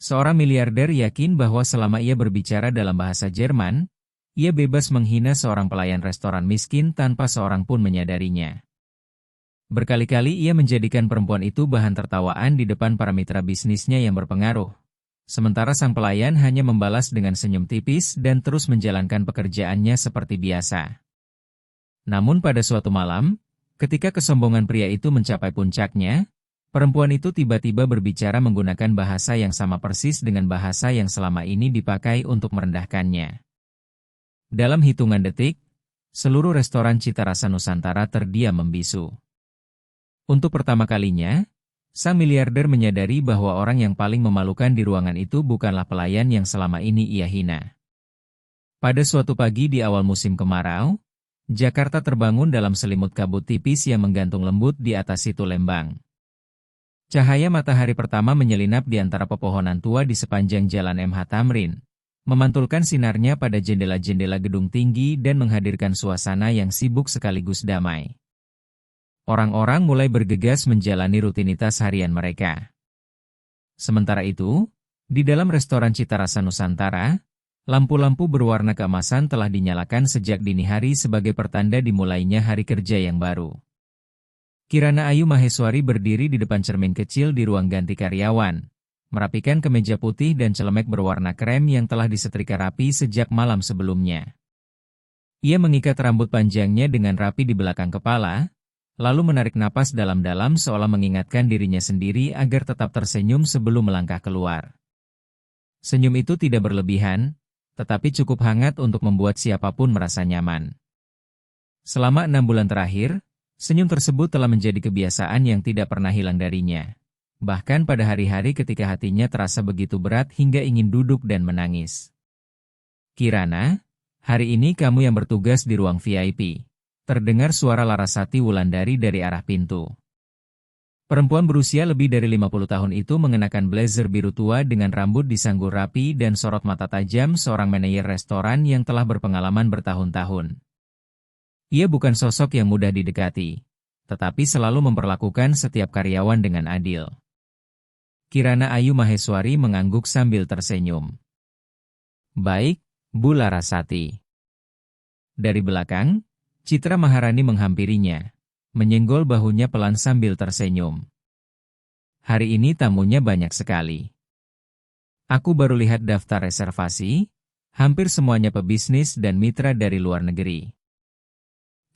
Seorang miliarder yakin bahwa selama ia berbicara dalam bahasa Jerman, ia bebas menghina seorang pelayan restoran miskin tanpa seorang pun menyadarinya. Berkali-kali ia menjadikan perempuan itu bahan tertawaan di depan para mitra bisnisnya yang berpengaruh. Sementara sang pelayan hanya membalas dengan senyum tipis dan terus menjalankan pekerjaannya seperti biasa. Namun pada suatu malam, ketika kesombongan pria itu mencapai puncaknya, perempuan itu tiba-tiba berbicara menggunakan bahasa yang sama persis dengan bahasa yang selama ini dipakai untuk merendahkannya. Dalam hitungan detik, seluruh restoran Cita Rasa Nusantara terdiam membisu. Untuk pertama kalinya, sang miliarder menyadari bahwa orang yang paling memalukan di ruangan itu bukanlah pelayan yang selama ini ia hina. Pada suatu pagi di awal musim kemarau, Jakarta terbangun dalam selimut kabut tipis yang menggantung lembut di atas situ Lembang. Cahaya matahari pertama menyelinap di antara pepohonan tua di sepanjang jalan MH Tamrin, memantulkan sinarnya pada jendela-jendela gedung tinggi dan menghadirkan suasana yang sibuk sekaligus damai. Orang-orang mulai bergegas menjalani rutinitas harian mereka. Sementara itu, di dalam restoran Cita Rasa Nusantara, lampu-lampu berwarna keemasan telah dinyalakan sejak dini hari sebagai pertanda dimulainya hari kerja yang baru. Kirana Ayu Maheswari berdiri di depan cermin kecil di ruang ganti karyawan, merapikan kemeja putih dan celemek berwarna krem yang telah disetrika rapi sejak malam sebelumnya. Ia mengikat rambut panjangnya dengan rapi di belakang kepala, lalu menarik napas dalam-dalam seolah mengingatkan dirinya sendiri agar tetap tersenyum sebelum melangkah keluar. Senyum itu tidak berlebihan, tetapi cukup hangat untuk membuat siapapun merasa nyaman. Selama 6 bulan terakhir, senyum tersebut telah menjadi kebiasaan yang tidak pernah hilang darinya. Bahkan pada hari-hari ketika hatinya terasa begitu berat hingga ingin duduk dan menangis. Kirana, hari ini kamu yang bertugas di ruang VIP. Terdengar suara Larasati Wulandari dari arah pintu. Perempuan berusia lebih dari 50 tahun itu mengenakan blazer biru tua dengan rambut disanggur rapi dan sorot mata tajam seorang manajer restoran yang telah berpengalaman bertahun-tahun. Ia bukan sosok yang mudah didekati, tetapi selalu memperlakukan setiap karyawan dengan adil. Kirana Ayu Maheswari mengangguk sambil tersenyum. "Baik, Bu Larasati." Dari belakang, Citra Maharani menghampirinya, menyenggol bahunya pelan sambil tersenyum. "Hari ini tamunya banyak sekali. Aku baru lihat daftar reservasi, hampir semuanya pebisnis dan mitra dari luar negeri."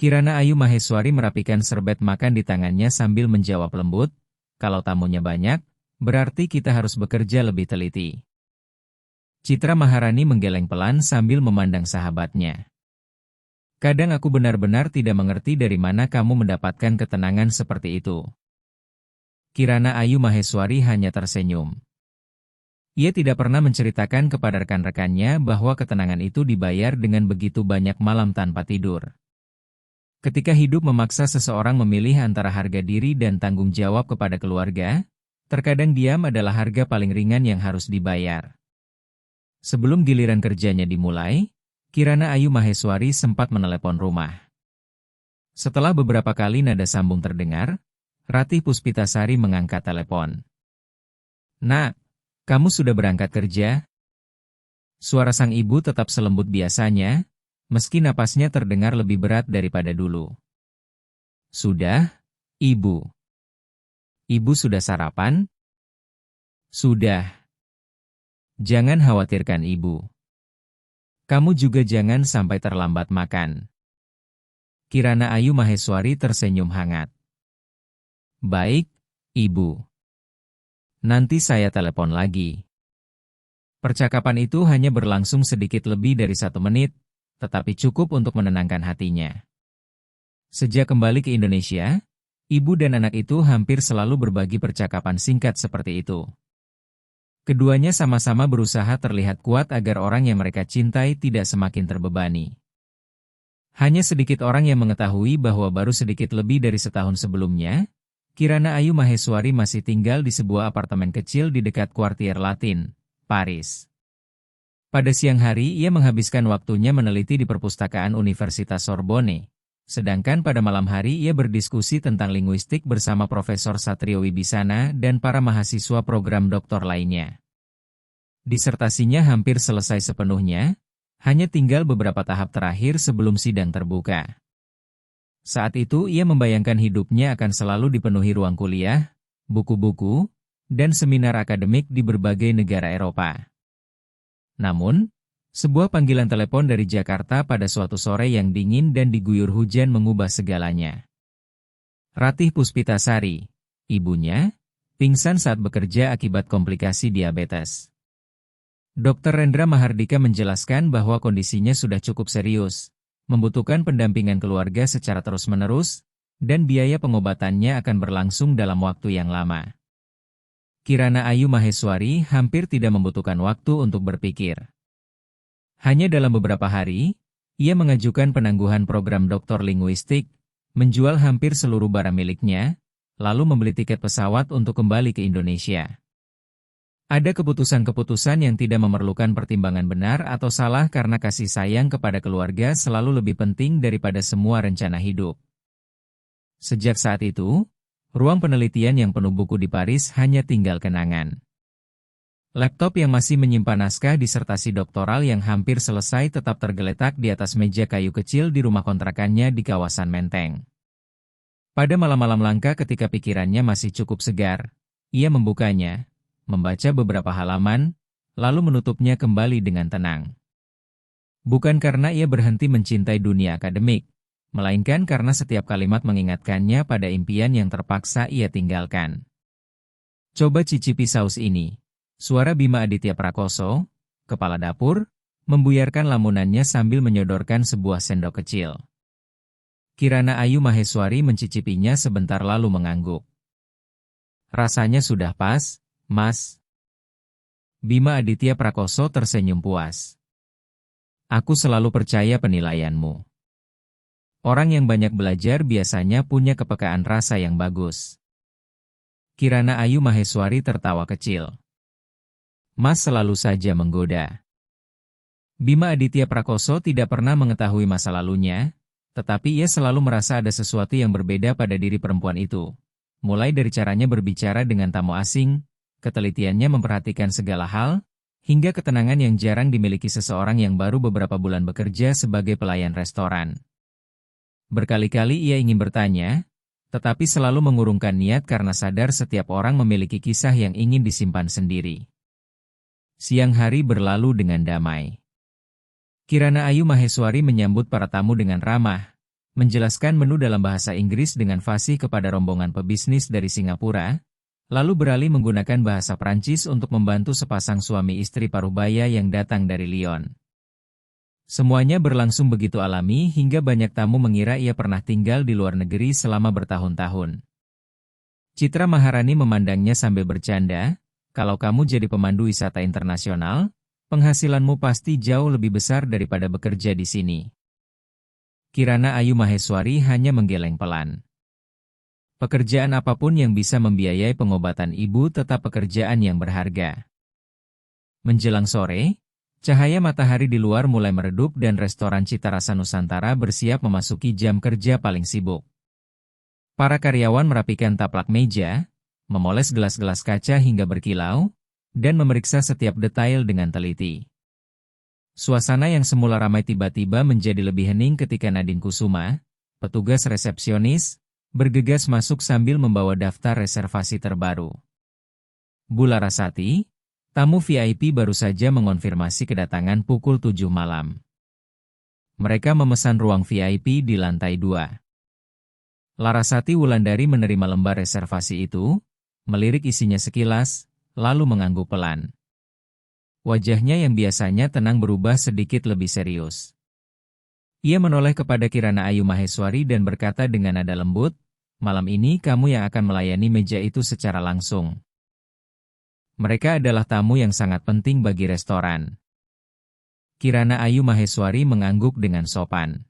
Kirana Ayu Maheswari merapikan serbet makan di tangannya sambil menjawab lembut, "Kalau tamunya banyak, berarti kita harus bekerja lebih teliti." Citra Maharani menggeleng pelan sambil memandang sahabatnya. "Kadang aku benar-benar tidak mengerti dari mana kamu mendapatkan ketenangan seperti itu." Kirana Ayu Maheswari hanya tersenyum. Ia tidak pernah menceritakan kepada rekan-rekannya bahwa ketenangan itu dibayar dengan begitu banyak malam tanpa tidur. Ketika hidup memaksa seseorang memilih antara harga diri dan tanggung jawab kepada keluarga, terkadang diam adalah harga paling ringan yang harus dibayar. Sebelum giliran kerjanya dimulai, Kirana Ayu Maheswari sempat menelepon rumah. Setelah beberapa kali nada sambung terdengar, Ratih Puspitasari mengangkat telepon. "Nak, kamu sudah berangkat kerja?" Suara sang ibu tetap selembut biasanya, meski napasnya terdengar lebih berat daripada dulu. "Sudah, Ibu." "Ibu sudah sarapan?" "Sudah." "Jangan khawatirkan Ibu. Kamu juga jangan sampai terlambat makan." Kirana Ayu Maheswari tersenyum hangat. "Baik, Ibu. Nanti saya telepon lagi." Percakapan itu hanya berlangsung sedikit lebih dari 1 menit, tetapi cukup untuk menenangkan hatinya. Sejak kembali ke Indonesia, ibu dan anak itu hampir selalu berbagi percakapan singkat seperti itu. Keduanya sama-sama berusaha terlihat kuat agar orang yang mereka cintai tidak semakin terbebani. Hanya sedikit orang yang mengetahui bahwa baru sedikit lebih dari setahun sebelumnya, Kirana Ayu Maheswari masih tinggal di sebuah apartemen kecil di dekat Quartier Latin, Paris. Pada siang hari ia menghabiskan waktunya meneliti di perpustakaan Universitas Sorbonne, sedangkan pada malam hari ia berdiskusi tentang linguistik bersama Profesor Satrio Wibisana dan para mahasiswa program doktor lainnya. Disertasinya hampir selesai sepenuhnya, hanya tinggal beberapa tahap terakhir sebelum sidang terbuka. Saat itu ia membayangkan hidupnya akan selalu dipenuhi ruang kuliah, buku-buku, dan seminar akademik di berbagai negara Eropa. Namun, sebuah panggilan telepon dari Jakarta pada suatu sore yang dingin dan diguyur hujan mengubah segalanya. Ratih Puspitasari, ibunya, pingsan saat bekerja akibat komplikasi diabetes. Dr. Rendra Mahardika menjelaskan bahwa kondisinya sudah cukup serius, membutuhkan pendampingan keluarga secara terus-menerus, dan biaya pengobatannya akan berlangsung dalam waktu yang lama. Kirana Ayu Maheswari hampir tidak membutuhkan waktu untuk berpikir. Hanya dalam beberapa hari, ia mengajukan penangguhan program doktor linguistik, menjual hampir seluruh barang miliknya, lalu membeli tiket pesawat untuk kembali ke Indonesia. Ada keputusan-keputusan yang tidak memerlukan pertimbangan benar atau salah karena kasih sayang kepada keluarga selalu lebih penting daripada semua rencana hidup. Sejak saat itu, ruang penelitian yang penuh buku di Paris hanya tinggal kenangan. Laptop yang masih menyimpan naskah disertasi doktoral yang hampir selesai tetap tergeletak di atas meja kayu kecil di rumah kontrakannya di kawasan Menteng. Pada malam-malam langka ketika pikirannya masih cukup segar, ia membukanya, membaca beberapa halaman, lalu menutupnya kembali dengan tenang. Bukan karena ia berhenti mencintai dunia akademik, melainkan karena setiap kalimat mengingatkannya pada impian yang terpaksa ia tinggalkan. Coba cicipi saus ini. Suara Bima Aditya Prakoso, kepala dapur, membuyarkan lamunannya sambil menyodorkan sebuah sendok kecil. Kirana Ayu Maheswari mencicipinya sebentar lalu mengangguk. Rasanya sudah pas, Mas. Bima Aditya Prakoso tersenyum puas. Aku selalu percaya penilaianmu. Orang yang banyak belajar biasanya punya kepekaan rasa yang bagus. Kirana Ayu Maheswari tertawa kecil. Mas selalu saja menggoda. Bima Aditya Prakoso tidak pernah mengetahui masa lalunya, tetapi ia selalu merasa ada sesuatu yang berbeda pada diri perempuan itu. Mulai dari caranya berbicara dengan tamu asing, ketelitiannya memperhatikan segala hal, hingga ketenangan yang jarang dimiliki seseorang yang baru beberapa bulan bekerja sebagai pelayan restoran. Berkali-kali ia ingin bertanya, tetapi selalu mengurungkan niat karena sadar setiap orang memiliki kisah yang ingin disimpan sendiri. Siang hari berlalu dengan damai. Kirana Ayu Maheswari menyambut para tamu dengan ramah, menjelaskan menu dalam bahasa Inggris dengan fasih kepada rombongan pebisnis dari Singapura, lalu beralih menggunakan bahasa Prancis untuk membantu sepasang suami istri paruhbaya yang datang dari Lyon. Semuanya berlangsung begitu alami hingga banyak tamu mengira ia pernah tinggal di luar negeri selama bertahun-tahun. Citra Maharani memandangnya sambil bercanda, kalau kamu jadi pemandu wisata internasional, penghasilanmu pasti jauh lebih besar daripada bekerja di sini. Kirana Ayu Maheswari hanya menggeleng pelan. Pekerjaan apapun yang bisa membiayai pengobatan ibu tetap pekerjaan yang berharga. Menjelang sore, cahaya matahari di luar mulai meredup dan restoran Cita Rasa Nusantara bersiap memasuki jam kerja paling sibuk. Para karyawan merapikan taplak meja, memoles gelas-gelas kaca hingga berkilau, dan memeriksa setiap detail dengan teliti. Suasana yang semula ramai tiba-tiba menjadi lebih hening ketika Nadine Kusuma, petugas resepsionis, bergegas masuk sambil membawa daftar reservasi terbaru. Bu Larasati, tamu VIP baru saja mengonfirmasi kedatangan pukul 7 malam. Mereka memesan ruang VIP di lantai 2. Larasati Wulandari menerima lembar reservasi itu, melirik isinya sekilas, lalu mengangguk pelan. Wajahnya yang biasanya tenang berubah sedikit lebih serius. Ia menoleh kepada Kirana Ayu Maheswari dan berkata dengan nada lembut, malam ini kamu yang akan melayani meja itu secara langsung. Mereka adalah tamu yang sangat penting bagi restoran. Kirana Ayu Maheswari mengangguk dengan sopan.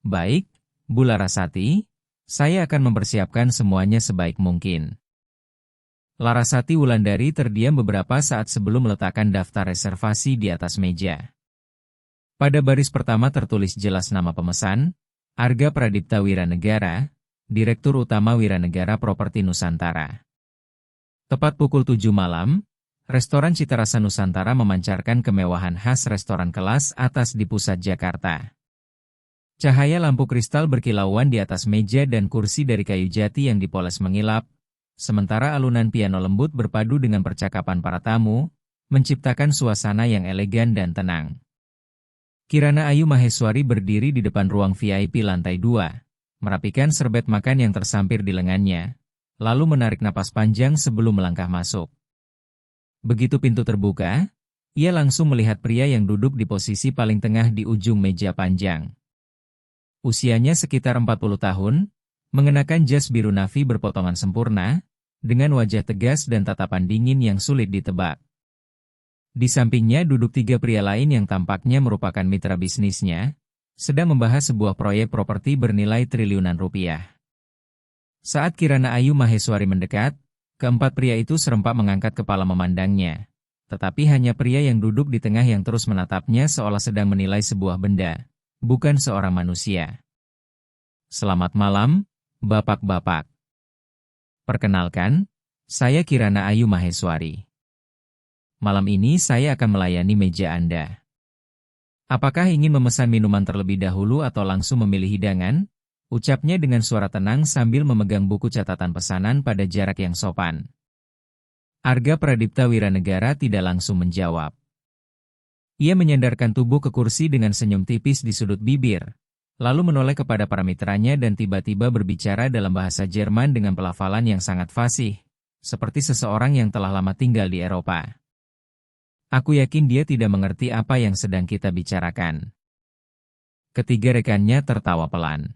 Baik, Bu Larasati, saya akan mempersiapkan semuanya sebaik mungkin. Larasati Wulandari terdiam beberapa saat sebelum meletakkan daftar reservasi di atas meja. Pada baris pertama tertulis jelas nama pemesan, Arga Pradipta Wiranegara, Direktur Utama Wiranegara Properti Nusantara. Tepat pukul 7 malam, Restoran Citarasa Nusantara memancarkan kemewahan khas restoran kelas atas di pusat Jakarta. Cahaya lampu kristal berkilauan di atas meja dan kursi dari kayu jati yang dipoles mengilap, sementara alunan piano lembut berpadu dengan percakapan para tamu, menciptakan suasana yang elegan dan tenang. Kirana Ayu Maheswari berdiri di depan ruang VIP lantai 2, merapikan serbet makan yang tersampir di lengannya, lalu menarik napas panjang sebelum melangkah masuk. Begitu pintu terbuka, ia langsung melihat pria yang duduk di posisi paling tengah di ujung meja panjang. Usianya sekitar 40 tahun, mengenakan jas biru navy berpotongan sempurna, dengan wajah tegas dan tatapan dingin yang sulit ditebak. Di sampingnya duduk 3 pria lain yang tampaknya merupakan mitra bisnisnya, sedang membahas sebuah proyek properti bernilai triliunan rupiah. Saat Kirana Ayu Maheswari mendekat, keempat pria itu serempak mengangkat kepala memandangnya. Tetapi hanya pria yang duduk di tengah yang terus menatapnya seolah sedang menilai sebuah benda, bukan seorang manusia. Selamat malam, bapak-bapak. Perkenalkan, saya Kirana Ayu Maheswari. Malam ini saya akan melayani meja Anda. Apakah ingin memesan minuman terlebih dahulu atau langsung memilih hidangan? Ucapnya dengan suara tenang sambil memegang buku catatan pesanan pada jarak yang sopan. Arga Pradipta Wiranegara tidak langsung menjawab. Ia menyandarkan tubuh ke kursi dengan senyum tipis di sudut bibir, lalu menoleh kepada para mitranya dan tiba-tiba berbicara dalam bahasa Jerman dengan pelafalan yang sangat fasih, seperti seseorang yang telah lama tinggal di Eropa. Aku yakin dia tidak mengerti apa yang sedang kita bicarakan. Ketiga rekannya tertawa pelan.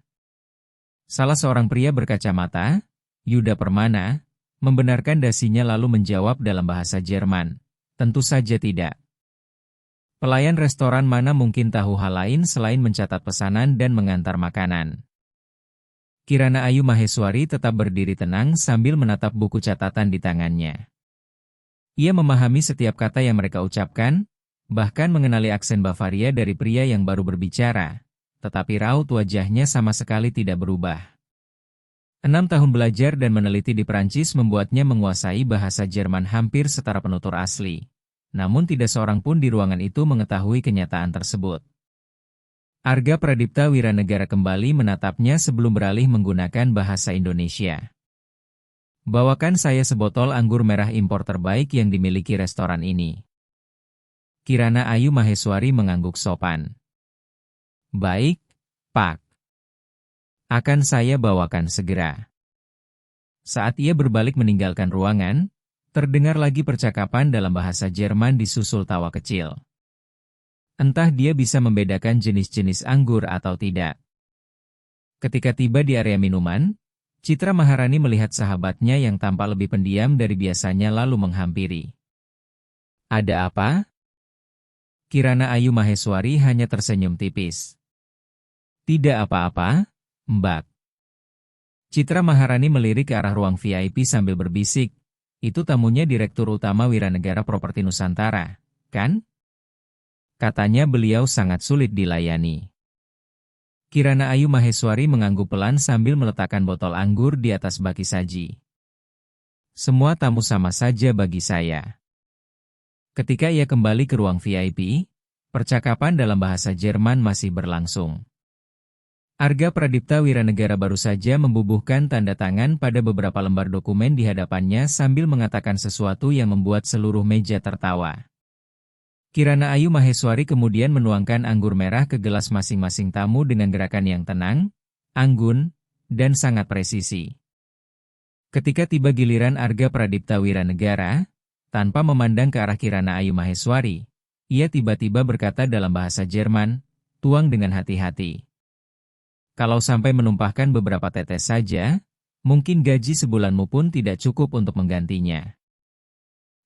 Salah seorang pria berkacamata, Yuda Permana, membenarkan dasinya lalu menjawab dalam bahasa Jerman. Tentu saja tidak. Pelayan restoran mana mungkin tahu hal lain selain mencatat pesanan dan mengantar makanan. Kirana Ayu Maheswari tetap berdiri tenang sambil menatap buku catatan di tangannya. Ia memahami setiap kata yang mereka ucapkan, bahkan mengenali aksen Bavaria dari pria yang baru berbicara. Tetapi raut wajahnya sama sekali tidak berubah. 6 tahun belajar dan meneliti di Prancis membuatnya menguasai bahasa Jerman hampir setara penutur asli. Namun tidak seorang pun di ruangan itu mengetahui kenyataan tersebut. Arga Pradipta Wiranegara kembali menatapnya sebelum beralih menggunakan bahasa Indonesia. Bawakan saya sebotol anggur merah impor terbaik yang dimiliki restoran ini. Kirana Ayu Maheswari mengangguk sopan. Baik, Pak. Akan saya bawakan segera. Saat ia berbalik meninggalkan ruangan, terdengar lagi percakapan dalam bahasa Jerman disusul tawa kecil. Entah dia bisa membedakan jenis-jenis anggur atau tidak. Ketika tiba di area minuman, Citra Maharani melihat sahabatnya yang tampak lebih pendiam dari biasanya lalu menghampiri. Ada apa? Kirana Ayu Maheswari hanya tersenyum tipis. Tidak apa-apa, Mbak. Citra Maharani melirik ke arah ruang VIP sambil berbisik. Itu tamunya Direktur Utama Wiranegara Properti Nusantara, kan? Katanya beliau sangat sulit dilayani. Kirana Ayu Maheswari mengangguk pelan sambil meletakkan botol anggur di atas baki saji. Semua tamu sama saja bagi saya. Ketika ia kembali ke ruang VIP, percakapan dalam bahasa Jerman masih berlangsung. Arga Pradipta Wiranegara baru saja membubuhkan tanda tangan pada beberapa lembar dokumen di hadapannya sambil mengatakan sesuatu yang membuat seluruh meja tertawa. Kirana Ayu Maheswari kemudian menuangkan anggur merah ke gelas masing-masing tamu dengan gerakan yang tenang, anggun, dan sangat presisi. Ketika tiba giliran Arga Pradipta Wiranegara, tanpa memandang ke arah Kirana Ayu Maheswari, ia tiba-tiba berkata dalam bahasa Jerman, tuang dengan hati-hati. Kalau sampai menumpahkan beberapa tetes saja, mungkin gaji sebulanmu pun tidak cukup untuk menggantinya.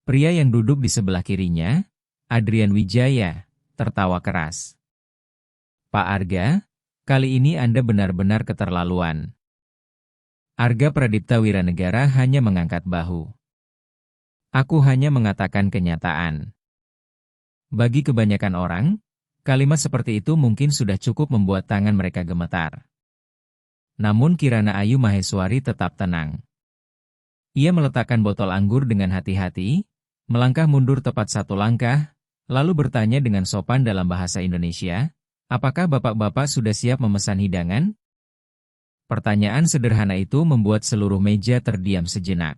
Pria yang duduk di sebelah kirinya, Adrian Wijaya, tertawa keras. Pak Arga, kali ini Anda benar-benar keterlaluan. Arga Pradipta Wiranegara hanya mengangkat bahu. Aku hanya mengatakan kenyataan. Bagi kebanyakan orang, kalimat seperti itu mungkin sudah cukup membuat tangan mereka gemetar. Namun Kirana Ayu Maheswari tetap tenang. Ia meletakkan botol anggur dengan hati-hati, melangkah mundur tepat 1 langkah, lalu bertanya dengan sopan dalam bahasa Indonesia, "Apakah bapak-bapak sudah siap memesan hidangan?" Pertanyaan sederhana itu membuat seluruh meja terdiam sejenak.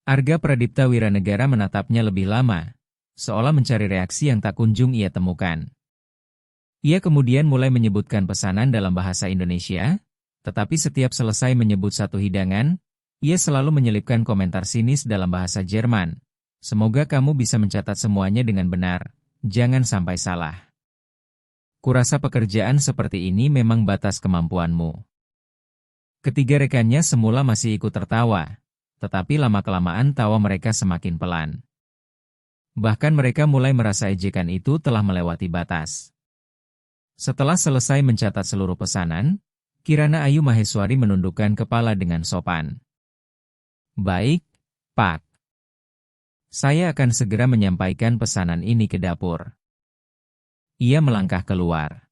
Arga Pradipta Wiranegara menatapnya lebih lama, seolah mencari reaksi yang tak kunjung ia temukan. Ia kemudian mulai menyebutkan pesanan dalam bahasa Indonesia, tetapi setiap selesai menyebut satu hidangan, ia selalu menyelipkan komentar sinis dalam bahasa Jerman. "Semoga kamu bisa mencatat semuanya dengan benar, jangan sampai salah. Kurasa pekerjaan seperti ini memang batas kemampuanmu." Ketiga rekannya semula masih ikut tertawa, tetapi lama-kelamaan tawa mereka semakin pelan. Bahkan mereka mulai merasa ejekan itu telah melewati batas. Setelah selesai mencatat seluruh pesanan, Kirana Ayu Maheswari menundukkan kepala dengan sopan. "Baik, Pak. Saya akan segera menyampaikan pesanan ini ke dapur." Ia melangkah keluar.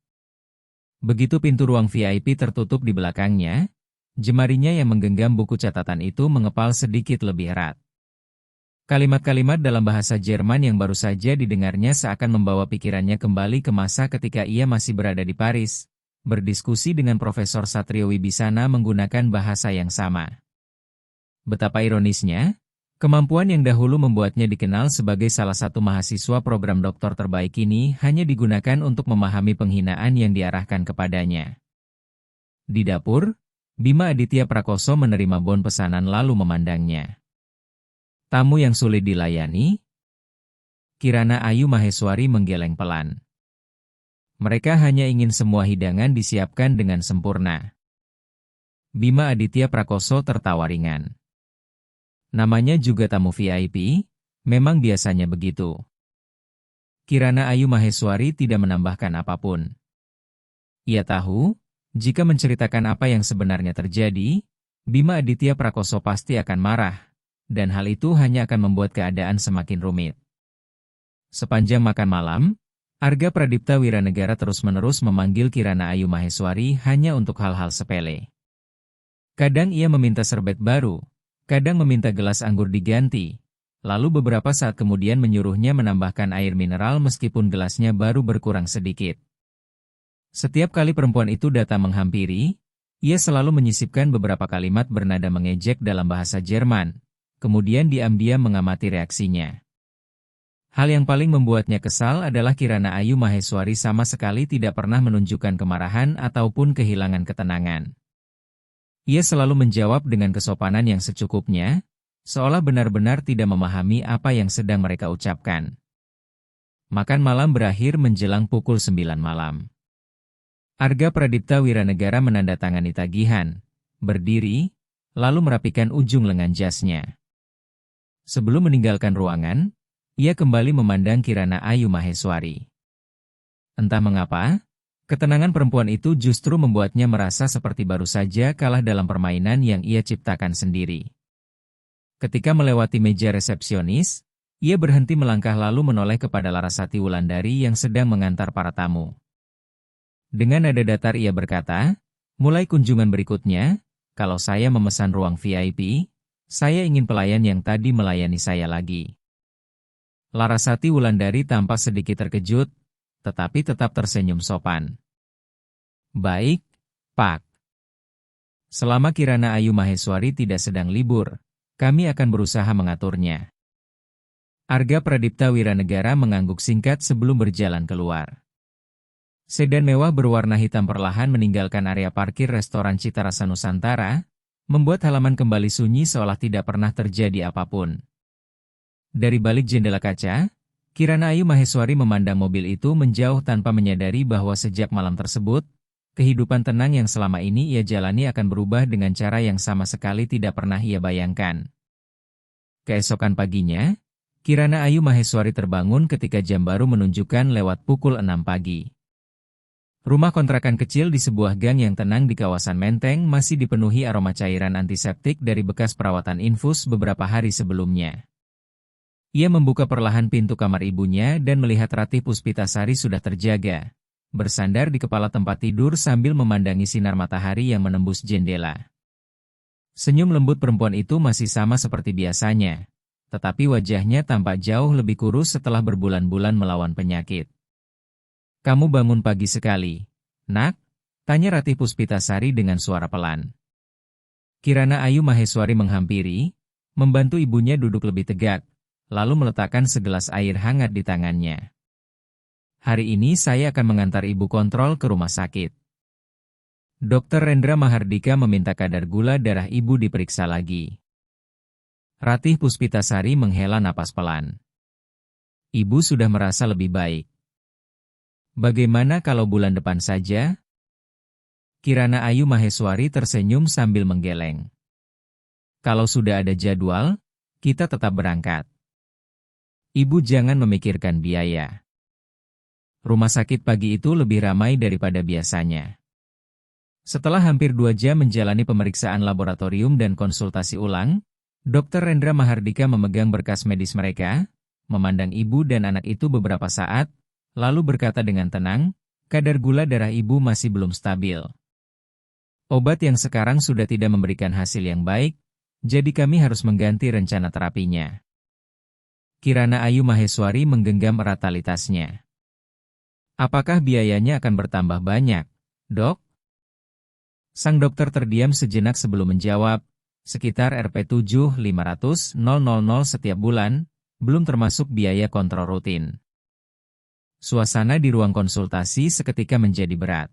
Begitu pintu ruang VIP tertutup di belakangnya, jemarinya yang menggenggam buku catatan itu mengepal sedikit lebih erat. Kalimat-kalimat dalam bahasa Jerman yang baru saja didengarnya seakan membawa pikirannya kembali ke masa ketika ia masih berada di Paris, berdiskusi dengan Profesor Satrio Wibisana menggunakan bahasa yang sama. Betapa ironisnya, kemampuan yang dahulu membuatnya dikenal sebagai salah satu mahasiswa program doktor terbaik ini hanya digunakan untuk memahami penghinaan yang diarahkan kepadanya. Di dapur, Bima Aditya Prakoso menerima bon pesanan lalu memandangnya. "Tamu yang sulit dilayani?" Kirana Ayu Maheswari menggeleng pelan. "Mereka hanya ingin semua hidangan disiapkan dengan sempurna." Bima Aditya Prakoso tertawa ringan. "Namanya juga tamu VIP, memang biasanya begitu." Kirana Ayu Maheswari tidak menambahkan apapun. Ia tahu, jika menceritakan apa yang sebenarnya terjadi, Bima Aditya Prakoso pasti akan marah, dan hal itu hanya akan membuat keadaan semakin rumit. Sepanjang makan malam, Arga Pradipta Wiranegara terus-menerus memanggil Kirana Ayu Maheswari hanya untuk hal-hal sepele. Kadang ia meminta serbet baru, kadang meminta gelas anggur diganti, lalu beberapa saat kemudian menyuruhnya menambahkan air mineral meskipun gelasnya baru berkurang sedikit. Setiap kali perempuan itu datang menghampiri, ia selalu menyisipkan beberapa kalimat bernada mengejek dalam bahasa Jerman, kemudian diam-diam mengamati reaksinya. Hal yang paling membuatnya kesal adalah Kirana Ayu Maheswari sama sekali tidak pernah menunjukkan kemarahan ataupun kehilangan ketenangan. Ia selalu menjawab dengan kesopanan yang secukupnya, seolah benar-benar tidak memahami apa yang sedang mereka ucapkan. Makan malam berakhir menjelang pukul 9 malam. Arga Pradipta Wiranegara menandatangani tagihan, berdiri, lalu merapikan ujung lengan jasnya. Sebelum meninggalkan ruangan, ia kembali memandang Kirana Ayu Maheswari. Entah mengapa, ketenangan perempuan itu justru membuatnya merasa seperti baru saja kalah dalam permainan yang ia ciptakan sendiri. Ketika melewati meja resepsionis, ia berhenti melangkah lalu menoleh kepada Larasati Wulandari yang sedang mengantar para tamu. Dengan nada datar ia berkata, "Mulai kunjungan berikutnya, kalau saya memesan ruang VIP, saya ingin pelayan yang tadi melayani saya lagi." Larasati Wulandari tampak sedikit terkejut, tetapi tetap tersenyum sopan. "Baik, Pak. Selama Kirana Ayu Maheswari tidak sedang libur, kami akan berusaha mengaturnya." Arga Pradipta Wiranegara mengangguk singkat sebelum berjalan keluar. Sedan mewah berwarna hitam perlahan meninggalkan area parkir restoran Cita Rasa Nusantara, membuat halaman kembali sunyi seolah tidak pernah terjadi apapun. Dari balik jendela kaca, Kirana Ayu Maheswari memandang mobil itu menjauh tanpa menyadari bahwa sejak malam tersebut, kehidupan tenang yang selama ini ia jalani akan berubah dengan cara yang sama sekali tidak pernah ia bayangkan. Keesokan paginya, Kirana Ayu Maheswari terbangun ketika jam baru menunjukkan lewat pukul 6 pagi. Rumah kontrakan kecil di sebuah gang yang tenang di kawasan Menteng masih dipenuhi aroma cairan antiseptik dari bekas perawatan infus beberapa hari sebelumnya. Ia membuka perlahan pintu kamar ibunya dan melihat Ratih Puspitasari sudah terjaga, bersandar di kepala tempat tidur sambil memandangi sinar matahari yang menembus jendela. Senyum lembut perempuan itu masih sama seperti biasanya, tetapi wajahnya tampak jauh lebih kurus setelah berbulan-bulan melawan penyakit. "Kamu bangun pagi sekali, Nak?" tanya Ratih Puspitasari dengan suara pelan. Kirana Ayu Maheswari menghampiri, membantu ibunya duduk lebih tegak, lalu meletakkan segelas air hangat di tangannya. "Hari ini saya akan mengantar ibu kontrol ke rumah sakit." Dokter Rendra Mahardika meminta kadar gula darah ibu diperiksa lagi. Ratih Puspitasari menghela napas pelan. "Ibu sudah merasa lebih baik. Bagaimana kalau bulan depan saja?" Kirana Ayu Maheswari tersenyum sambil menggeleng. "Kalau sudah ada jadwal, kita tetap berangkat. Ibu jangan memikirkan biaya." Rumah sakit pagi itu lebih ramai daripada biasanya. Setelah hampir 2 jam menjalani pemeriksaan laboratorium dan konsultasi ulang, Dr. Rendra Mahardika memegang berkas medis mereka, memandang ibu dan anak itu beberapa saat, lalu berkata dengan tenang, "Kadar gula darah ibu masih belum stabil. Obat yang sekarang sudah tidak memberikan hasil yang baik, jadi kami harus mengganti rencana terapinya." Kirana Ayu Maheswari menggenggam erat tali tasnya. "Apakah biayanya akan bertambah banyak, Dok?" Sang dokter terdiam sejenak sebelum menjawab, "Sekitar Rp7.500.000 setiap bulan, belum termasuk biaya kontrol rutin." Suasana di ruang konsultasi seketika menjadi berat.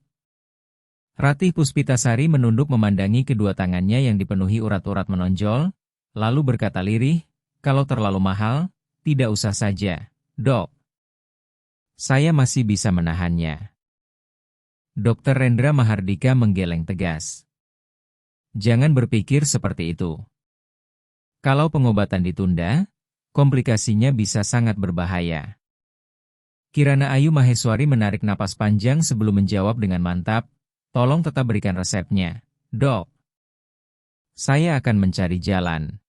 Ratih Puspitasari menunduk memandangi kedua tangannya yang dipenuhi urat-urat menonjol, lalu berkata lirih, "Kalau terlalu mahal, tidak usah saja, Dok. Saya masih bisa menahannya." Dokter Rendra Mahardika menggeleng tegas. "Jangan berpikir seperti itu. Kalau pengobatan ditunda, komplikasinya bisa sangat berbahaya." Kirana Ayu Maheswari menarik napas panjang sebelum menjawab dengan mantap, "Tolong tetap berikan resepnya, Dok. Saya akan mencari jalan."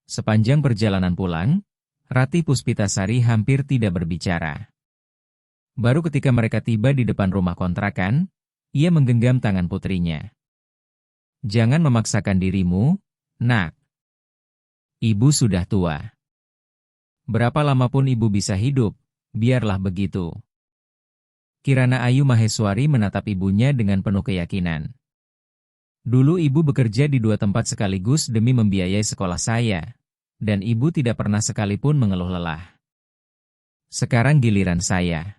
Sepanjang perjalanan pulang, Ratih Puspitasari hampir tidak berbicara. Baru ketika mereka tiba di depan rumah kontrakan, ia menggenggam tangan putrinya. "Jangan memaksakan dirimu, Nak. Ibu sudah tua. Berapa lama pun ibu bisa hidup, biarlah begitu." Kirana Ayu Maheswari menatap ibunya dengan penuh keyakinan. "Dulu ibu bekerja di 2 tempat sekaligus demi membiayai sekolah saya, dan ibu tidak pernah sekalipun mengeluh lelah. Sekarang giliran saya.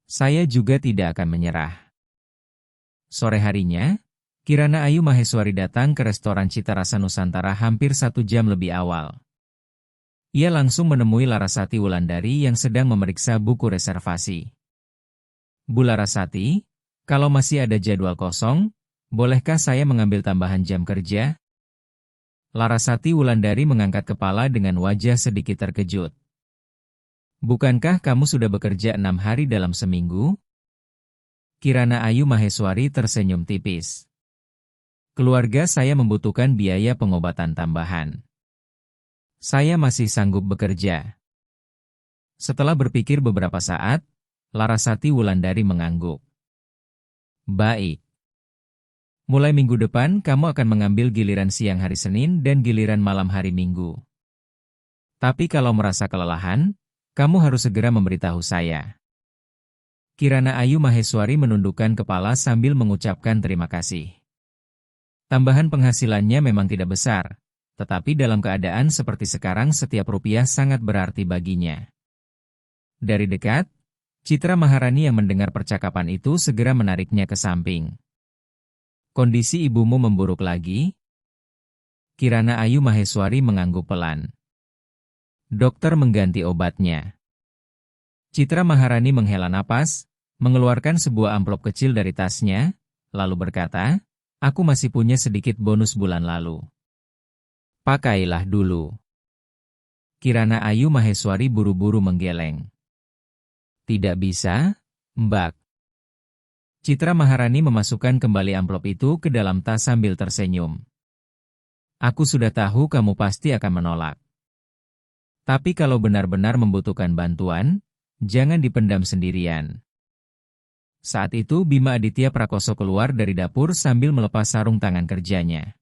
Saya juga tidak akan menyerah." Sore harinya, Kirana Ayu Maheswari datang ke restoran Cita Rasa Nusantara hampir 1 jam lebih awal. Ia langsung menemui Larasati Wulandari yang sedang memeriksa buku reservasi. "Bu Larasati, kalau masih ada jadwal kosong, bolehkah saya mengambil tambahan jam kerja?" Larasati Wulandari mengangkat kepala dengan wajah sedikit terkejut. "Bukankah kamu sudah bekerja 6 hari dalam seminggu?" Kirana Ayu Maheswari tersenyum tipis. "Keluarga saya membutuhkan biaya pengobatan tambahan. Saya masih sanggup bekerja." Setelah berpikir beberapa saat, Larasati Wulandari mengangguk. "Baik. Mulai minggu depan kamu akan mengambil giliran siang hari Senin dan giliran malam hari Minggu. Tapi kalau merasa kelelahan, kamu harus segera memberitahu saya." Kirana Ayu Maheswari menundukkan kepala sambil mengucapkan terima kasih. Tambahan penghasilannya memang tidak besar, tetapi dalam keadaan seperti sekarang setiap rupiah sangat berarti baginya. Dari dekat, Citra Maharani yang mendengar percakapan itu segera menariknya ke samping. "Kondisi ibumu memburuk lagi?" Kirana Ayu Maheswari mengangguk pelan. "Dokter mengganti obatnya." Citra Maharani menghela napas, mengeluarkan sebuah amplop kecil dari tasnya, lalu berkata, "Aku masih punya sedikit bonus bulan lalu. Pakailah dulu." Kirana Ayu Maheswari buru-buru menggeleng. "Tidak bisa, Mbak." Citra Maharani memasukkan kembali amplop itu ke dalam tas sambil tersenyum. "Aku sudah tahu kamu pasti akan menolak. Tapi kalau benar-benar membutuhkan bantuan, jangan dipendam sendirian." Saat itu Bima Aditya Prakoso keluar dari dapur sambil melepas sarung tangan kerjanya.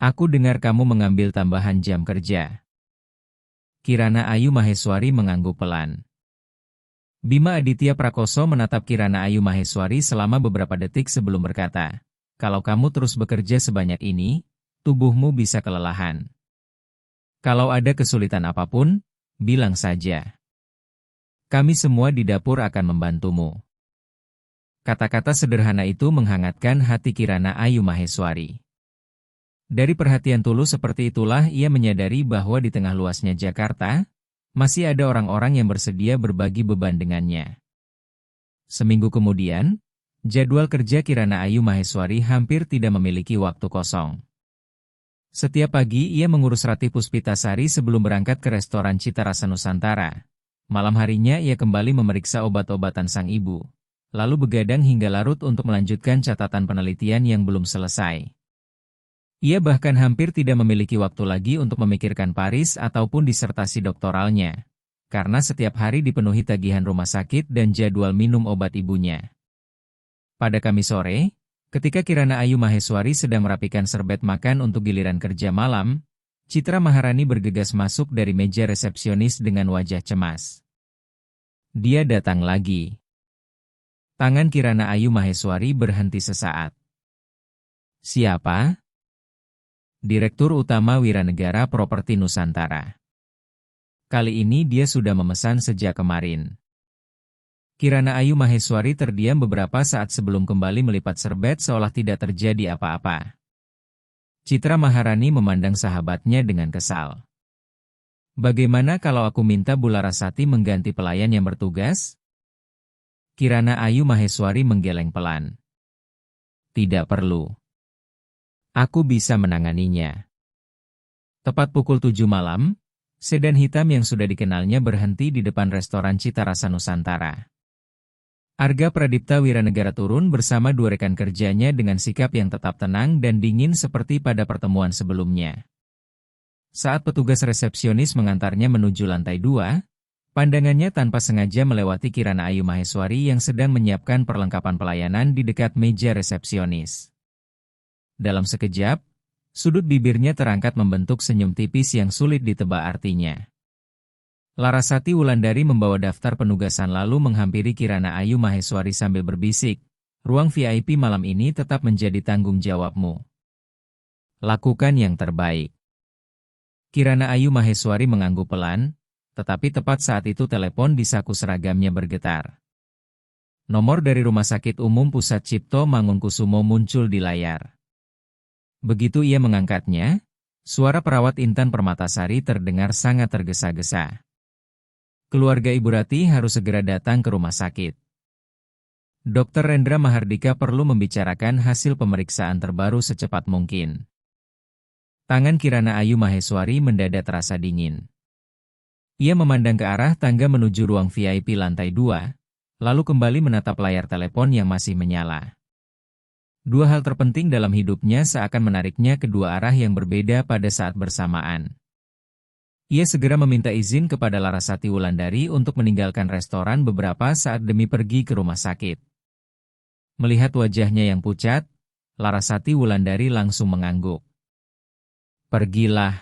Aku dengar kamu mengambil tambahan jam kerja. Kirana Ayu Maheswari mengangguk pelan. Bima Aditya Prakoso menatap Kirana Ayu Maheswari selama beberapa detik sebelum berkata, "Kalau kamu terus bekerja sebanyak ini, tubuhmu bisa kelelahan. Kalau ada kesulitan apapun, bilang saja. Kami semua di dapur akan membantumu." Kata-kata sederhana itu menghangatkan hati Kirana Ayu Maheswari. Dari perhatian tulus seperti itulah ia menyadari bahwa di tengah luasnya Jakarta, masih ada orang-orang yang bersedia berbagi beban dengannya. Seminggu kemudian, jadwal kerja Kirana Ayu Maheswari hampir tidak memiliki waktu kosong. Setiap pagi ia mengurus Ratih Puspitasari sebelum berangkat ke restoran Cita Rasa Nusantara. Malam harinya ia kembali memeriksa obat-obatan sang ibu, lalu begadang hingga larut untuk melanjutkan catatan penelitian yang belum selesai. Ia bahkan hampir tidak memiliki waktu lagi untuk memikirkan Paris ataupun disertasi doktoralnya, karena setiap hari dipenuhi tagihan rumah sakit dan jadwal minum obat ibunya. Pada Kamis sore, ketika Kirana Ayu Maheswari sedang merapikan serbet makan untuk giliran kerja malam, Citra Maharani bergegas masuk dari meja resepsionis dengan wajah cemas. Dia datang lagi. Tangan Kirana Ayu Maheswari berhenti sesaat. "Siapa?" Direktur Utama Wiranegara Properti Nusantara. Kali ini dia sudah memesan sejak kemarin. Kirana Ayu Maheswari terdiam beberapa saat sebelum kembali melipat serbet seolah tidak terjadi apa-apa. Citra Maharani memandang sahabatnya dengan kesal. "Bagaimana kalau aku minta Bu Larasati mengganti pelayan yang bertugas?" Kirana Ayu Maheswari menggeleng pelan. "Tidak perlu. Aku bisa menanganinya." Tepat pukul 7 malam, sedan hitam yang sudah dikenalnya berhenti di depan restoran Cita Rasa Nusantara. Arga Pradipta Wiranegara turun bersama dua rekan kerjanya dengan sikap yang tetap tenang dan dingin seperti pada pertemuan sebelumnya. Saat petugas resepsionis mengantarnya menuju lantai 2, pandangannya tanpa sengaja melewati Kirana Ayu Maheswari yang sedang menyiapkan perlengkapan pelayanan di dekat meja resepsionis. Dalam sekejap, sudut bibirnya terangkat membentuk senyum tipis yang sulit ditebak artinya. Larasati Wulandari membawa daftar penugasan lalu menghampiri Kirana Ayu Maheswari sambil berbisik, "Ruang VIP malam ini tetap menjadi tanggung jawabmu. Lakukan yang terbaik." Kirana Ayu Maheswari mengangguk pelan, tetapi tepat saat itu telepon di saku seragamnya bergetar. Nomor dari Rumah Sakit Umum Pusat Cipto Mangunkusumo muncul di layar. Begitu ia mengangkatnya, suara perawat Intan Permatasari terdengar sangat tergesa-gesa. Keluarga Ibu Ratih harus segera datang ke rumah sakit. Dr. Rendra Mahardika perlu membicarakan hasil pemeriksaan terbaru secepat mungkin. Tangan Kirana Ayu Maheswari mendadak terasa dingin. Ia memandang ke arah tangga menuju ruang VIP lantai 2, lalu kembali menatap layar telepon yang masih menyala. Dua hal terpenting dalam hidupnya seakan menariknya ke dua arah yang berbeda pada saat bersamaan. Ia segera meminta izin kepada Larasati Wulandari untuk meninggalkan restoran beberapa saat demi pergi ke rumah sakit. Melihat wajahnya yang pucat, Larasati Wulandari langsung mengangguk. "Pergilah.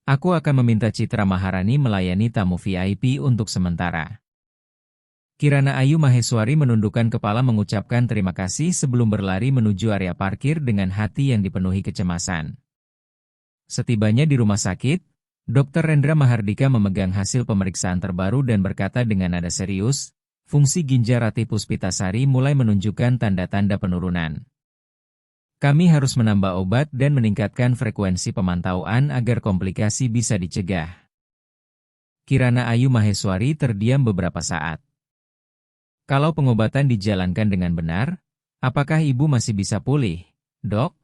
Aku akan meminta Citra Maharani melayani tamu VIP untuk sementara." Kirana Ayu Maheswari menundukkan kepala mengucapkan terima kasih sebelum berlari menuju area parkir dengan hati yang dipenuhi kecemasan. Setibanya di rumah sakit, Dr. Rendra Mahardika memegang hasil pemeriksaan terbaru dan berkata dengan nada serius, "Fungsi ginjal Ratih Puspitasari mulai menunjukkan tanda-tanda penurunan. Kami harus menambah obat dan meningkatkan frekuensi pemantauan agar komplikasi bisa dicegah." Kirana Ayu Maheswari terdiam beberapa saat. "Kalau pengobatan dijalankan dengan benar, apakah ibu masih bisa pulih, Dok?"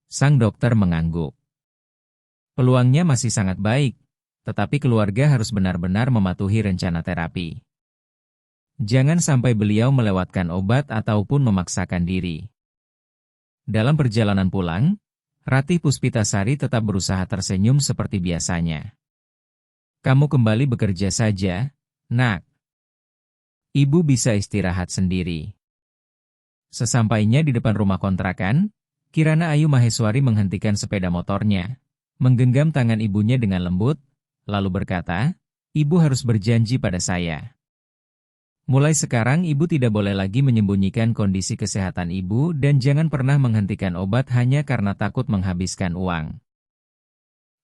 Sang dokter mengangguk. "Peluangnya masih sangat baik, tetapi keluarga harus benar-benar mematuhi rencana terapi. Jangan sampai beliau melewatkan obat ataupun memaksakan diri." Dalam perjalanan pulang, Ratih Puspitasari tetap berusaha tersenyum seperti biasanya. "Kamu kembali bekerja saja, Nak. Ibu bisa istirahat sendiri." Sesampainya di depan rumah kontrakan, Kirana Ayu Maheswari menghentikan sepeda motornya, menggenggam tangan ibunya dengan lembut, lalu berkata, "Ibu harus berjanji pada saya. Mulai sekarang ibu tidak boleh lagi menyembunyikan kondisi kesehatan ibu dan jangan pernah menghentikan obat hanya karena takut menghabiskan uang."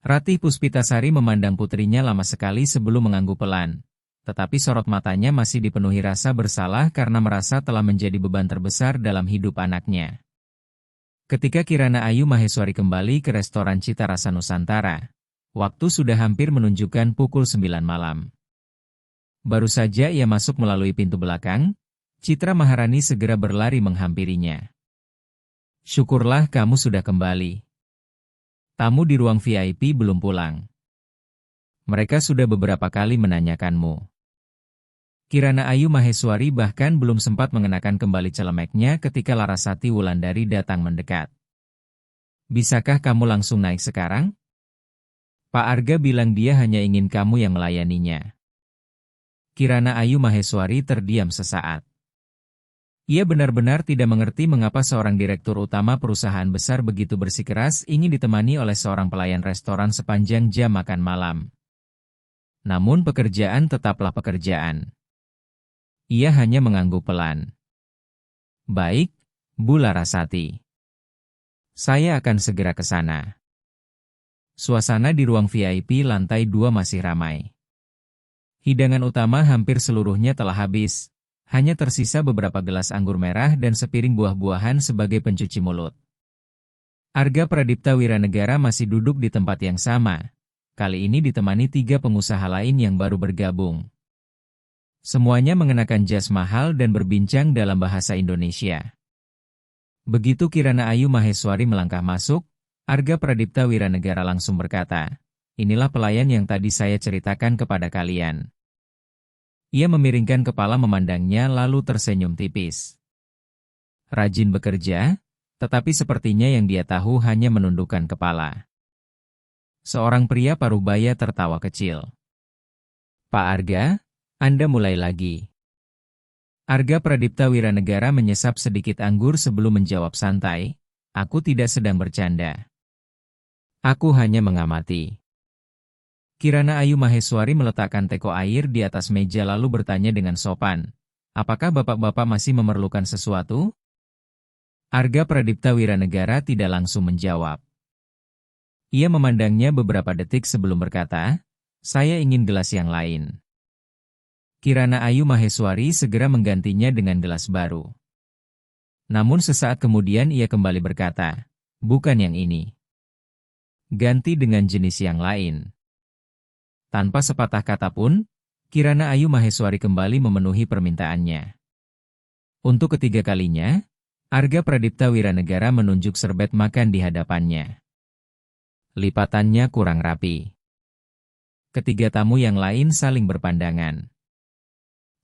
Ratih Puspitasari memandang putrinya lama sekali sebelum mengangguk pelan. Tetapi sorot matanya masih dipenuhi rasa bersalah karena merasa telah menjadi beban terbesar dalam hidup anaknya. Ketika Kirana Ayu Maheswari kembali ke restoran Cita Rasa Nusantara, waktu sudah hampir menunjukkan pukul 9 malam. Baru saja ia masuk melalui pintu belakang, Citra Maharani segera berlari menghampirinya. "Syukurlah kamu sudah kembali. Tamu di ruang VIP belum pulang. Mereka sudah beberapa kali menanyakanmu." Kirana Ayu Maheswari bahkan belum sempat mengenakan kembali celemeknya ketika Larasati Wulandari datang mendekat. "Bisakah kamu langsung naik sekarang? Pak Arga bilang dia hanya ingin kamu yang melayaninya." Kirana Ayu Maheswari terdiam sesaat. Ia benar-benar tidak mengerti mengapa seorang direktur utama perusahaan besar begitu bersikeras ingin ditemani oleh seorang pelayan restoran sepanjang jam makan malam. Namun pekerjaan tetaplah pekerjaan. Ia hanya mengangguk pelan. "Baik, Bu Larasati. Saya akan segera ke sana." Suasana di ruang VIP lantai 2 masih ramai. Hidangan utama hampir seluruhnya telah habis, hanya tersisa beberapa gelas anggur merah dan sepiring buah-buahan sebagai pencuci mulut. Arga Pradipta Wiranegara masih duduk di tempat yang sama, kali ini ditemani 3 pengusaha lain yang baru bergabung. Semuanya mengenakan jas mahal dan berbincang dalam bahasa Indonesia. Begitu Kirana Ayu Maheswari melangkah masuk, Arga Pradipta Wiranegara langsung berkata, "Inilah pelayan yang tadi saya ceritakan kepada kalian." Ia memiringkan kepala memandangnya lalu tersenyum tipis. Rajin bekerja, tetapi sepertinya yang dia tahu hanya menundukkan kepala. Seorang pria parubaya tertawa kecil. "Pak Arga, Anda mulai lagi." Arga Pradipta Wiranegara menyesap sedikit anggur sebelum menjawab santai, "Aku tidak sedang bercanda. Aku hanya mengamati." Kirana Ayu Maheswari meletakkan teko air di atas meja lalu bertanya dengan sopan, "Apakah bapak-bapak masih memerlukan sesuatu?" Arga Pradipta Wiranegara tidak langsung menjawab. Ia memandangnya beberapa detik sebelum berkata, "Saya ingin gelas yang lain." Kirana Ayu Maheswari segera menggantinya dengan gelas baru. Namun sesaat kemudian ia kembali berkata, "Bukan yang ini. Ganti dengan jenis yang lain." Tanpa sepatah kata pun, Kirana Ayu Maheswari kembali memenuhi permintaannya. Untuk ketiga kalinya, Arga Pradipta Wiranegara menunjuk serbet makan di hadapannya. Lipatannya kurang rapi. Ketiga tamu yang lain saling berpandangan.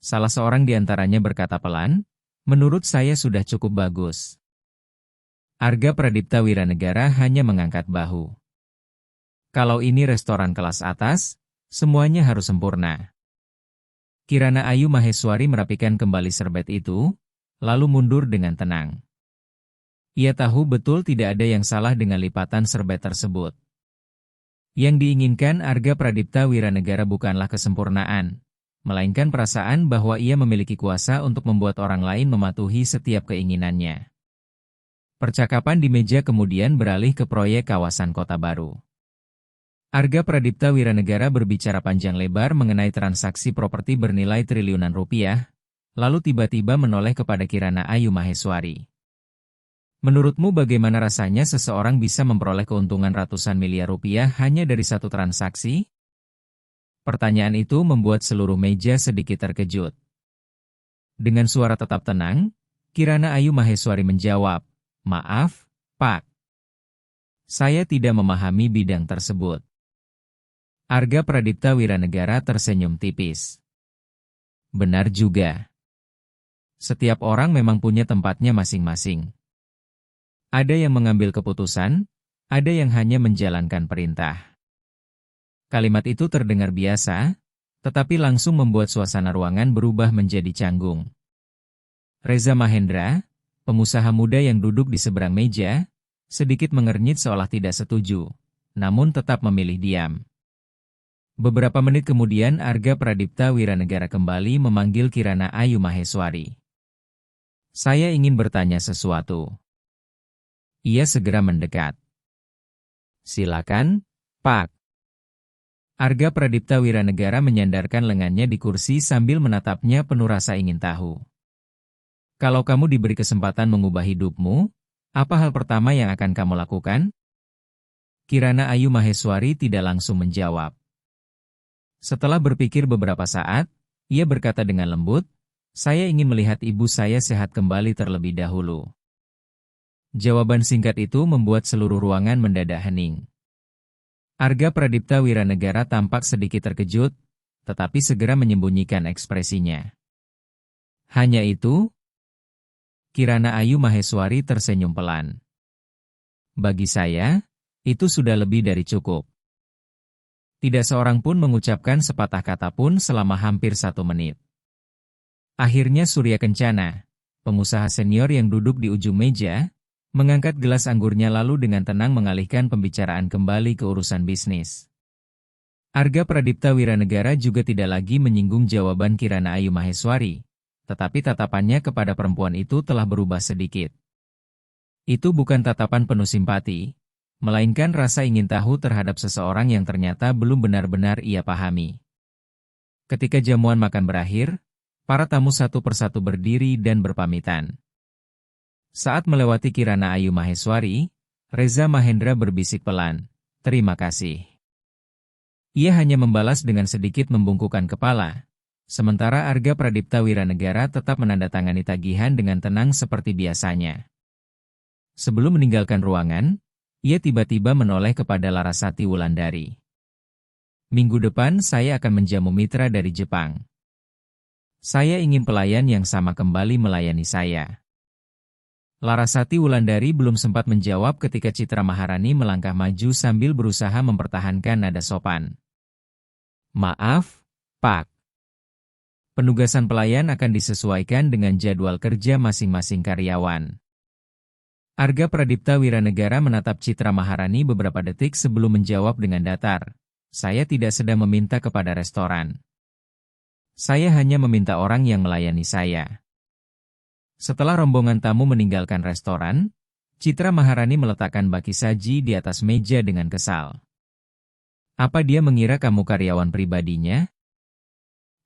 Salah seorang di antaranya berkata pelan, "Menurut saya sudah cukup bagus." Arga Pradipta Wiranegara hanya mengangkat bahu. "Kalau ini restoran kelas atas, semuanya harus sempurna." Kirana Ayu Maheswari merapikan kembali serbet itu, lalu mundur dengan tenang. Ia tahu betul tidak ada yang salah dengan lipatan serbet tersebut. Yang diinginkan Arga Pradipta Wiranegara bukanlah kesempurnaan, melainkan perasaan bahwa ia memiliki kuasa untuk membuat orang lain mematuhi setiap keinginannya. Percakapan di meja kemudian beralih ke proyek kawasan Kota Baru. Arga Pradipta Wiranegara berbicara panjang lebar mengenai transaksi properti bernilai triliunan rupiah, lalu tiba-tiba menoleh kepada Kirana Ayu Maheswari. "Menurutmu bagaimana rasanya seseorang bisa memperoleh keuntungan ratusan miliar rupiah hanya dari satu transaksi?" Pertanyaan itu membuat seluruh meja sedikit terkejut. Dengan suara tetap tenang, Kirana Ayu Maheswari menjawab, "Maaf, Pak. Saya tidak memahami bidang tersebut." Arga Pradipta Wiranegara tersenyum tipis. "Benar juga. Setiap orang memang punya tempatnya masing-masing. Ada yang mengambil keputusan, ada yang hanya menjalankan perintah." Kalimat itu terdengar biasa, tetapi langsung membuat suasana ruangan berubah menjadi canggung. Reza Mahendra, pengusaha muda yang duduk di seberang meja, sedikit mengernyit seolah tidak setuju, namun tetap memilih diam. Beberapa menit kemudian Arga Pradipta Wiranegara kembali memanggil Kirana Ayu Maheswari. Saya ingin bertanya sesuatu. Ia segera mendekat. Silakan, Pak. Arga Pradipta Wiranegara menyandarkan lengannya di kursi sambil menatapnya penuh rasa ingin tahu. Kalau kamu diberi kesempatan mengubah hidupmu, apa hal pertama yang akan kamu lakukan? Kirana Ayu Maheswari tidak langsung menjawab. Setelah berpikir beberapa saat, ia berkata dengan lembut, saya ingin melihat ibu saya sehat kembali terlebih dahulu. Jawaban singkat itu membuat seluruh ruangan mendadak hening. Arga Pradipta Wiranegara tampak sedikit terkejut, tetapi segera menyembunyikan ekspresinya. Hanya itu? Kirana Ayu Maheswari tersenyum pelan. Bagi saya, itu sudah lebih dari cukup. Tidak seorang pun mengucapkan sepatah kata pun selama hampir 1 menit. Akhirnya Surya Kencana, pengusaha senior yang duduk di ujung meja, mengangkat gelas anggurnya lalu dengan tenang mengalihkan pembicaraan kembali ke urusan bisnis. Arga Pradipta Wiranegara juga tidak lagi menyinggung jawaban Kirana Ayu Maheswari, tetapi tatapannya kepada perempuan itu telah berubah sedikit. Itu bukan tatapan penuh simpati, melainkan rasa ingin tahu terhadap seseorang yang ternyata belum benar-benar ia pahami. Ketika jamuan makan berakhir, para tamu satu persatu berdiri dan berpamitan. Saat melewati Kirana Ayu Maheswari, Reza Mahendra berbisik pelan, "Terima kasih." Ia hanya membalas dengan sedikit membungkukkan kepala, sementara Arga Pradipta Wiranegara tetap menandatangani tagihan dengan tenang seperti biasanya. Sebelum meninggalkan ruangan, ia tiba-tiba menoleh kepada Larasati Wulandari. Minggu depan saya akan menjamu mitra dari Jepang. Saya ingin pelayan yang sama kembali melayani saya. Larasati Wulandari belum sempat menjawab ketika Citra Maharani melangkah maju sambil berusaha mempertahankan nada sopan. Maaf, Pak. Penugasan pelayan akan disesuaikan dengan jadwal kerja masing-masing karyawan. Arga Pradipta Wiranegara menatap Citra Maharani beberapa detik sebelum menjawab dengan datar. Saya tidak sedang meminta kepada restoran. Saya hanya meminta orang yang melayani saya. Setelah rombongan tamu meninggalkan restoran, Citra Maharani meletakkan baki saji di atas meja dengan kesal. Apa dia mengira kamu karyawan pribadinya?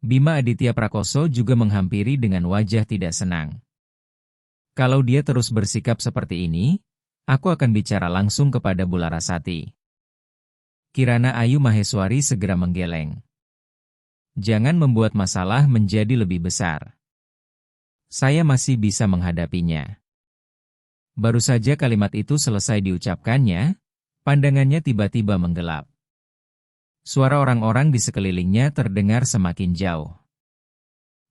Bima Aditya Prakoso juga menghampiri dengan wajah tidak senang. Kalau dia terus bersikap seperti ini, aku akan bicara langsung kepada Bu Larasati. Kirana Ayu Maheswari segera menggeleng. Jangan membuat masalah menjadi lebih besar. Saya masih bisa menghadapinya. Baru saja kalimat itu selesai diucapkannya, pandangannya tiba-tiba menggelap. Suara orang-orang di sekelilingnya terdengar semakin jauh.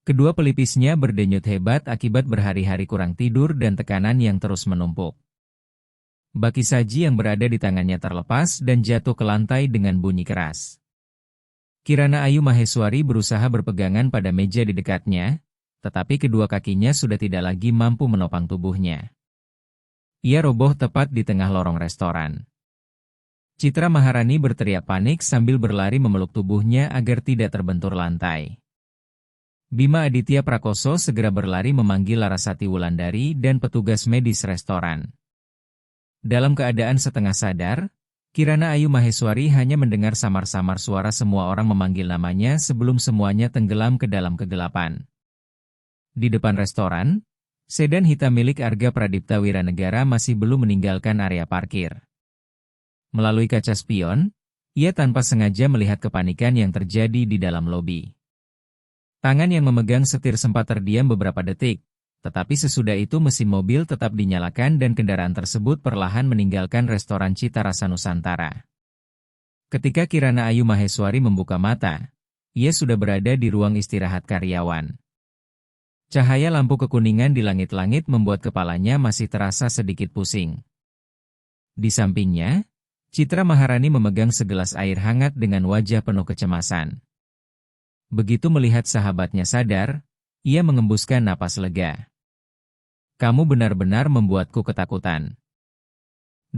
Kedua pelipisnya berdenyut hebat akibat berhari-hari kurang tidur dan tekanan yang terus menumpuk. Baki saji yang berada di tangannya terlepas dan jatuh ke lantai dengan bunyi keras. Kirana Ayu Maheswari berusaha berpegangan pada meja di dekatnya, tetapi kedua kakinya sudah tidak lagi mampu menopang tubuhnya. Ia roboh tepat di tengah lorong restoran. Citra Maharani berteriak panik sambil berlari memeluk tubuhnya agar tidak terbentur lantai. Bima Aditya Prakoso segera berlari memanggil Larasati Wulandari dan petugas medis restoran. Dalam keadaan setengah sadar, Kirana Ayu Maheswari hanya mendengar samar-samar suara semua orang memanggil namanya sebelum semuanya tenggelam ke dalam kegelapan. Di depan restoran, sedan hitam milik Arga Pradipta Wiranegara masih belum meninggalkan area parkir. Melalui kaca spion, ia tanpa sengaja melihat kepanikan yang terjadi di dalam lobi. Tangan yang memegang setir sempat terdiam beberapa detik, tetapi sesudah itu mesin mobil tetap dinyalakan dan kendaraan tersebut perlahan meninggalkan restoran Cita Rasa Nusantara. Ketika Kirana Ayu Maheswari membuka mata, ia sudah berada di ruang istirahat karyawan. Cahaya lampu kekuningan di langit-langit membuat kepalanya masih terasa sedikit pusing. Di sampingnya, Citra Maharani memegang segelas air hangat dengan wajah penuh kecemasan. Begitu melihat sahabatnya sadar, ia mengembuskan napas lega. Kamu benar-benar membuatku ketakutan.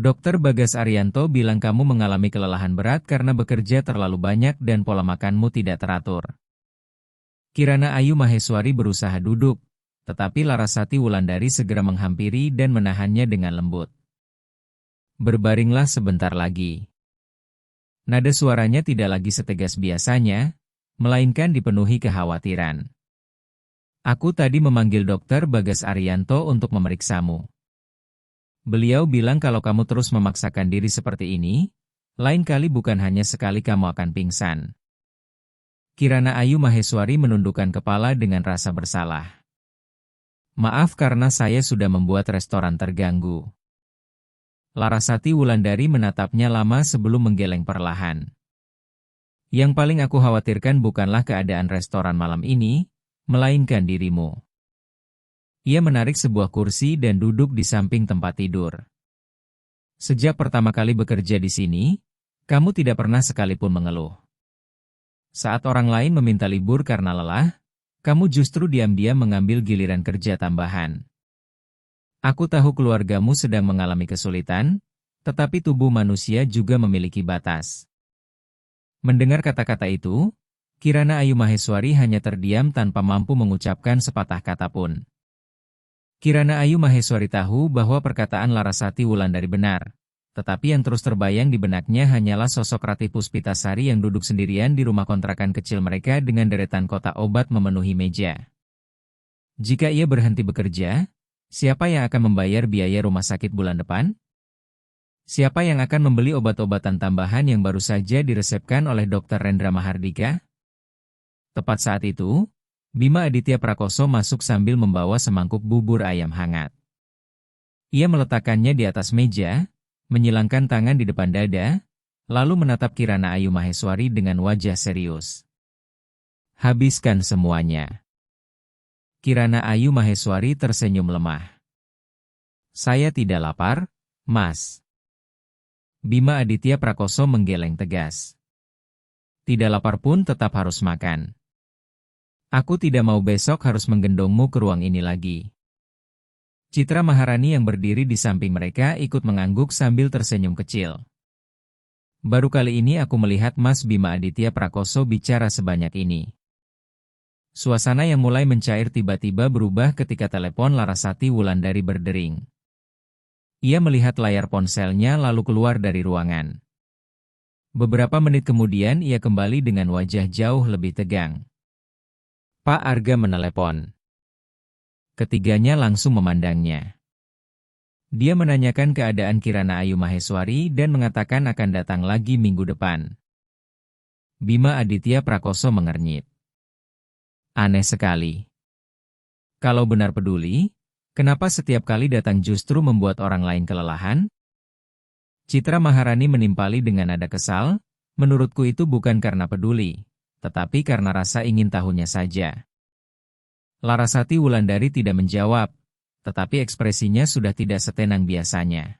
Dokter Bagas Arianto bilang kamu mengalami kelelahan berat karena bekerja terlalu banyak dan pola makanmu tidak teratur. Kirana Ayu Maheswari berusaha duduk, tetapi Larasati Wulandari segera menghampiri dan menahannya dengan lembut. Berbaringlah sebentar lagi. Nada suaranya tidak lagi setegas biasanya, melainkan dipenuhi kekhawatiran. Aku tadi memanggil dokter Bagas Arianto untuk memeriksamu. Beliau bilang kalau kamu terus memaksakan diri seperti ini, lain kali bukan hanya sekali kamu akan pingsan. Kirana Ayu Maheswari menundukkan kepala dengan rasa bersalah. Maaf karena saya sudah membuat restoran terganggu. Larasati Wulandari menatapnya lama sebelum menggeleng perlahan. Yang paling aku khawatirkan bukanlah keadaan restoran malam ini, melainkan dirimu. Ia menarik sebuah kursi dan duduk di samping tempat tidur. Sejak pertama kali bekerja di sini, kamu tidak pernah sekalipun mengeluh. Saat orang lain meminta libur karena lelah, kamu justru diam-diam mengambil giliran kerja tambahan. Aku tahu keluargamu sedang mengalami kesulitan, tetapi tubuh manusia juga memiliki batas. Mendengar kata-kata itu, Kirana Ayu Maheswari hanya terdiam tanpa mampu mengucapkan sepatah kata pun. Kirana Ayu Maheswari tahu bahwa perkataan Larasati Wulandari benar, tetapi yang terus terbayang di benaknya hanyalah sosok Ratih Puspitasari yang duduk sendirian di rumah kontrakan kecil mereka dengan deretan kotak obat memenuhi meja. Jika ia berhenti bekerja, siapa yang akan membayar biaya rumah sakit bulan depan? Siapa yang akan membeli obat-obatan tambahan yang baru saja diresepkan oleh Dr. Rendra Mahardika? Tepat saat itu, Bima Aditya Prakoso masuk sambil membawa semangkuk bubur ayam hangat. Ia meletakkannya di atas meja, menyilangkan tangan di depan dada, lalu menatap Kirana Ayu Maheswari dengan wajah serius. Habiskan semuanya. Kirana Ayu Maheswari tersenyum lemah. Saya tidak lapar, Mas. Bima Aditya Prakoso menggeleng tegas. Tidak lapar pun tetap harus makan. Aku tidak mau besok harus menggendongmu ke ruang ini lagi. Citra Maharani yang berdiri di samping mereka ikut mengangguk sambil tersenyum kecil. Baru kali ini aku melihat Mas Bima Aditya Prakoso bicara sebanyak ini. Suasana yang mulai mencair tiba-tiba berubah ketika telepon Larasati Wulandari berdering. Ia melihat layar ponselnya lalu keluar dari ruangan. Beberapa menit kemudian ia kembali dengan wajah jauh lebih tegang. Pak Arga menelepon. Ketiganya langsung memandangnya. Dia menanyakan keadaan Kirana Ayu Maheswari dan mengatakan akan datang lagi minggu depan. Bima Aditya Prakoso mengernyit. Aneh sekali. Kalau benar peduli, kenapa setiap kali datang justru membuat orang lain kelelahan? Citra Maharani menimpali dengan nada kesal, menurutku itu bukan karena peduli, tetapi karena rasa ingin tahunya saja. Larasati Wulandari tidak menjawab, tetapi ekspresinya sudah tidak setenang biasanya.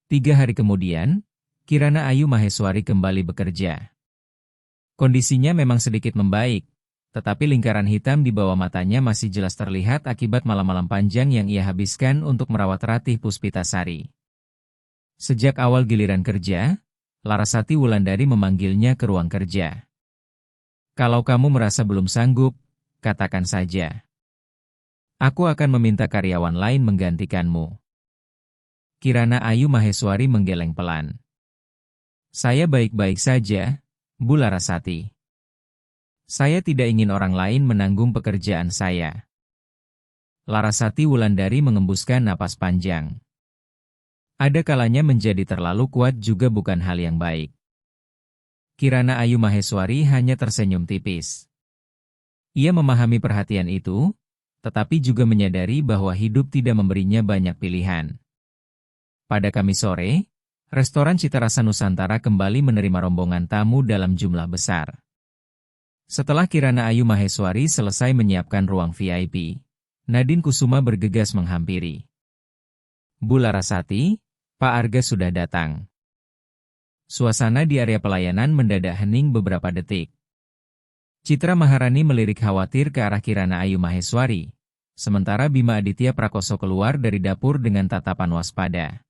3 hari kemudian, Kirana Ayu Maheswari kembali bekerja. Kondisinya memang sedikit membaik, tetapi lingkaran hitam di bawah matanya masih jelas terlihat akibat malam-malam panjang yang ia habiskan untuk merawat Ratih Puspitasari. Sejak awal giliran kerja, Larasati Wulandari memanggilnya ke ruang kerja. Kalau kamu merasa belum sanggup, katakan saja. Aku akan meminta karyawan lain menggantikanmu. Kirana Ayu Maheswari menggeleng pelan. Saya baik-baik saja, Bu Larasati. Saya tidak ingin orang lain menanggung pekerjaan saya. Larasati Wulandari mengembuskan napas panjang. Ada kalanya menjadi terlalu kuat juga bukan hal yang baik. Kirana Ayu Maheswari hanya tersenyum tipis. Ia memahami perhatian itu, tetapi juga menyadari bahwa hidup tidak memberinya banyak pilihan. Pada Kamis sore, restoran Citarasa Nusantara kembali menerima rombongan tamu dalam jumlah besar. Setelah Kirana Ayu Maheswari selesai menyiapkan ruang VIP, Nadine Kusuma bergegas menghampiri. Bu Larasati, Pak Arga sudah datang. Suasana di area pelayanan mendadak hening beberapa detik. Citra Maharani melirik khawatir ke arah Kirana Ayu Maheswari, sementara Bima Aditya Prakoso keluar dari dapur dengan tatapan waspada.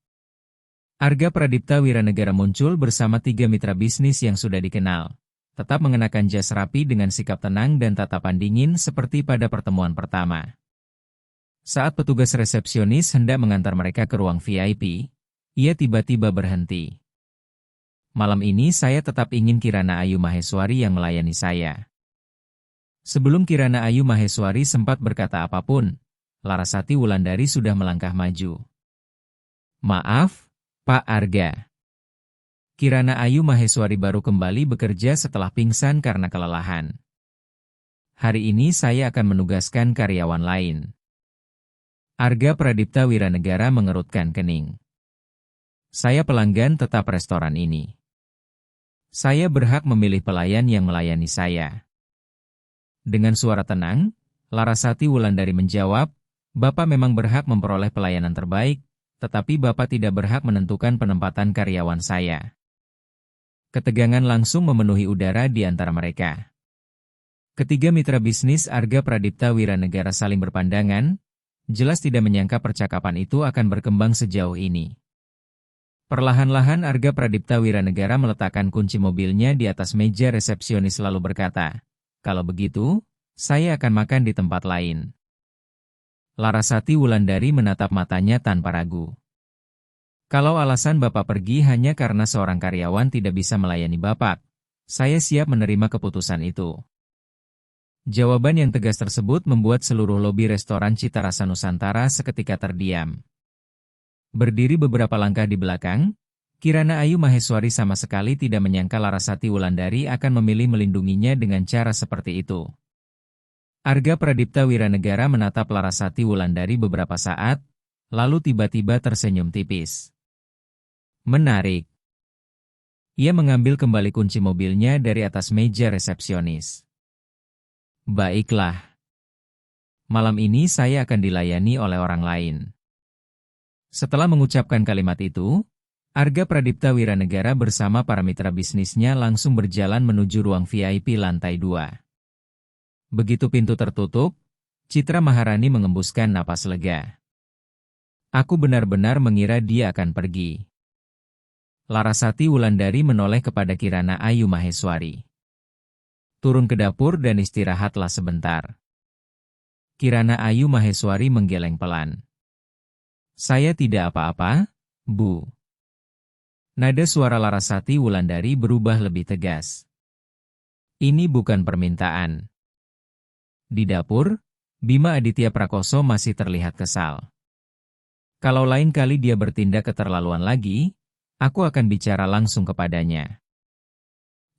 Arga Pradipta Wiranegara muncul bersama 3 mitra bisnis yang sudah dikenal. Tetap mengenakan jas rapi dengan sikap tenang dan tatapan dingin seperti pada pertemuan pertama. Saat petugas resepsionis hendak mengantar mereka ke ruang VIP, ia tiba-tiba berhenti. Malam ini saya tetap ingin Kirana Ayu Maheswari yang melayani saya. Sebelum Kirana Ayu Maheswari sempat berkata apapun, Larasati Wulandari sudah melangkah maju. Maaf, Pak Arga. Kirana Ayu Maheswari baru kembali bekerja setelah pingsan karena kelelahan. Hari ini saya akan menugaskan karyawan lain. Arga Pradipta Wiranegara mengerutkan kening. Saya pelanggan tetap restoran ini. Saya berhak memilih pelayan yang melayani saya. Dengan suara tenang, Larasati Wulandari menjawab, Bapak memang berhak memperoleh pelayanan terbaik, tetapi Bapak tidak berhak menentukan penempatan karyawan saya. Ketegangan langsung memenuhi udara di antara mereka. Ketiga mitra bisnis Arga Pradipta Wiranegara saling berpandangan, jelas tidak menyangka percakapan itu akan berkembang sejauh ini. Perlahan-lahan Arga Pradipta Wiranegara meletakkan kunci mobilnya di atas meja resepsionis lalu berkata, kalau begitu, saya akan makan di tempat lain. Larasati Wulandari menatap matanya tanpa ragu. Kalau alasan Bapak pergi hanya karena seorang karyawan tidak bisa melayani Bapak, saya siap menerima keputusan itu. Jawaban yang tegas tersebut membuat seluruh lobi restoran Cita Rasa Nusantara seketika terdiam. Berdiri beberapa langkah di belakang, Kirana Ayu Maheswari sama sekali tidak menyangka Larasati Wulandari akan memilih melindunginya dengan cara seperti itu. Arga Pradipta Wiranegara menatap Larasati Wulandari beberapa saat, lalu tiba-tiba tersenyum tipis. Menarik. Ia mengambil kembali kunci mobilnya dari atas meja resepsionis. Baiklah. Malam ini saya akan dilayani oleh orang lain. Setelah mengucapkan kalimat itu, Arga Pradipta Wiranegara bersama para mitra bisnisnya langsung berjalan menuju ruang VIP lantai 2. Begitu pintu tertutup, Citra Maharani mengembuskan napas lega. Aku benar-benar mengira dia akan pergi. Larasati Wulandari menoleh kepada Kirana Ayu Maheswari. Turun ke dapur dan istirahatlah sebentar. Kirana Ayu Maheswari menggeleng pelan. Saya tidak apa-apa, Bu. Nada suara Larasati Wulandari berubah lebih tegas. Ini bukan permintaan. Di dapur, Bima Aditya Prakoso masih terlihat kesal. Kalau lain kali dia bertindak keterlaluan lagi, aku akan bicara langsung kepadanya.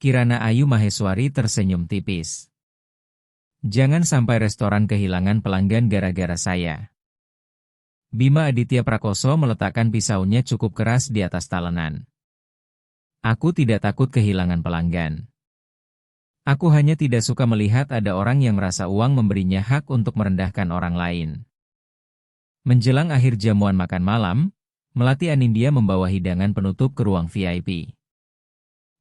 Kirana Ayu Maheswari tersenyum tipis. Jangan sampai restoran kehilangan pelanggan gara-gara saya. Bima Aditya Prakoso meletakkan pisaunya cukup keras di atas talenan. Aku tidak takut kehilangan pelanggan. Aku hanya tidak suka melihat ada orang yang merasa uang memberinya hak untuk merendahkan orang lain. Menjelang akhir jamuan makan malam, Melati Anindya membawa hidangan penutup ke ruang VIP.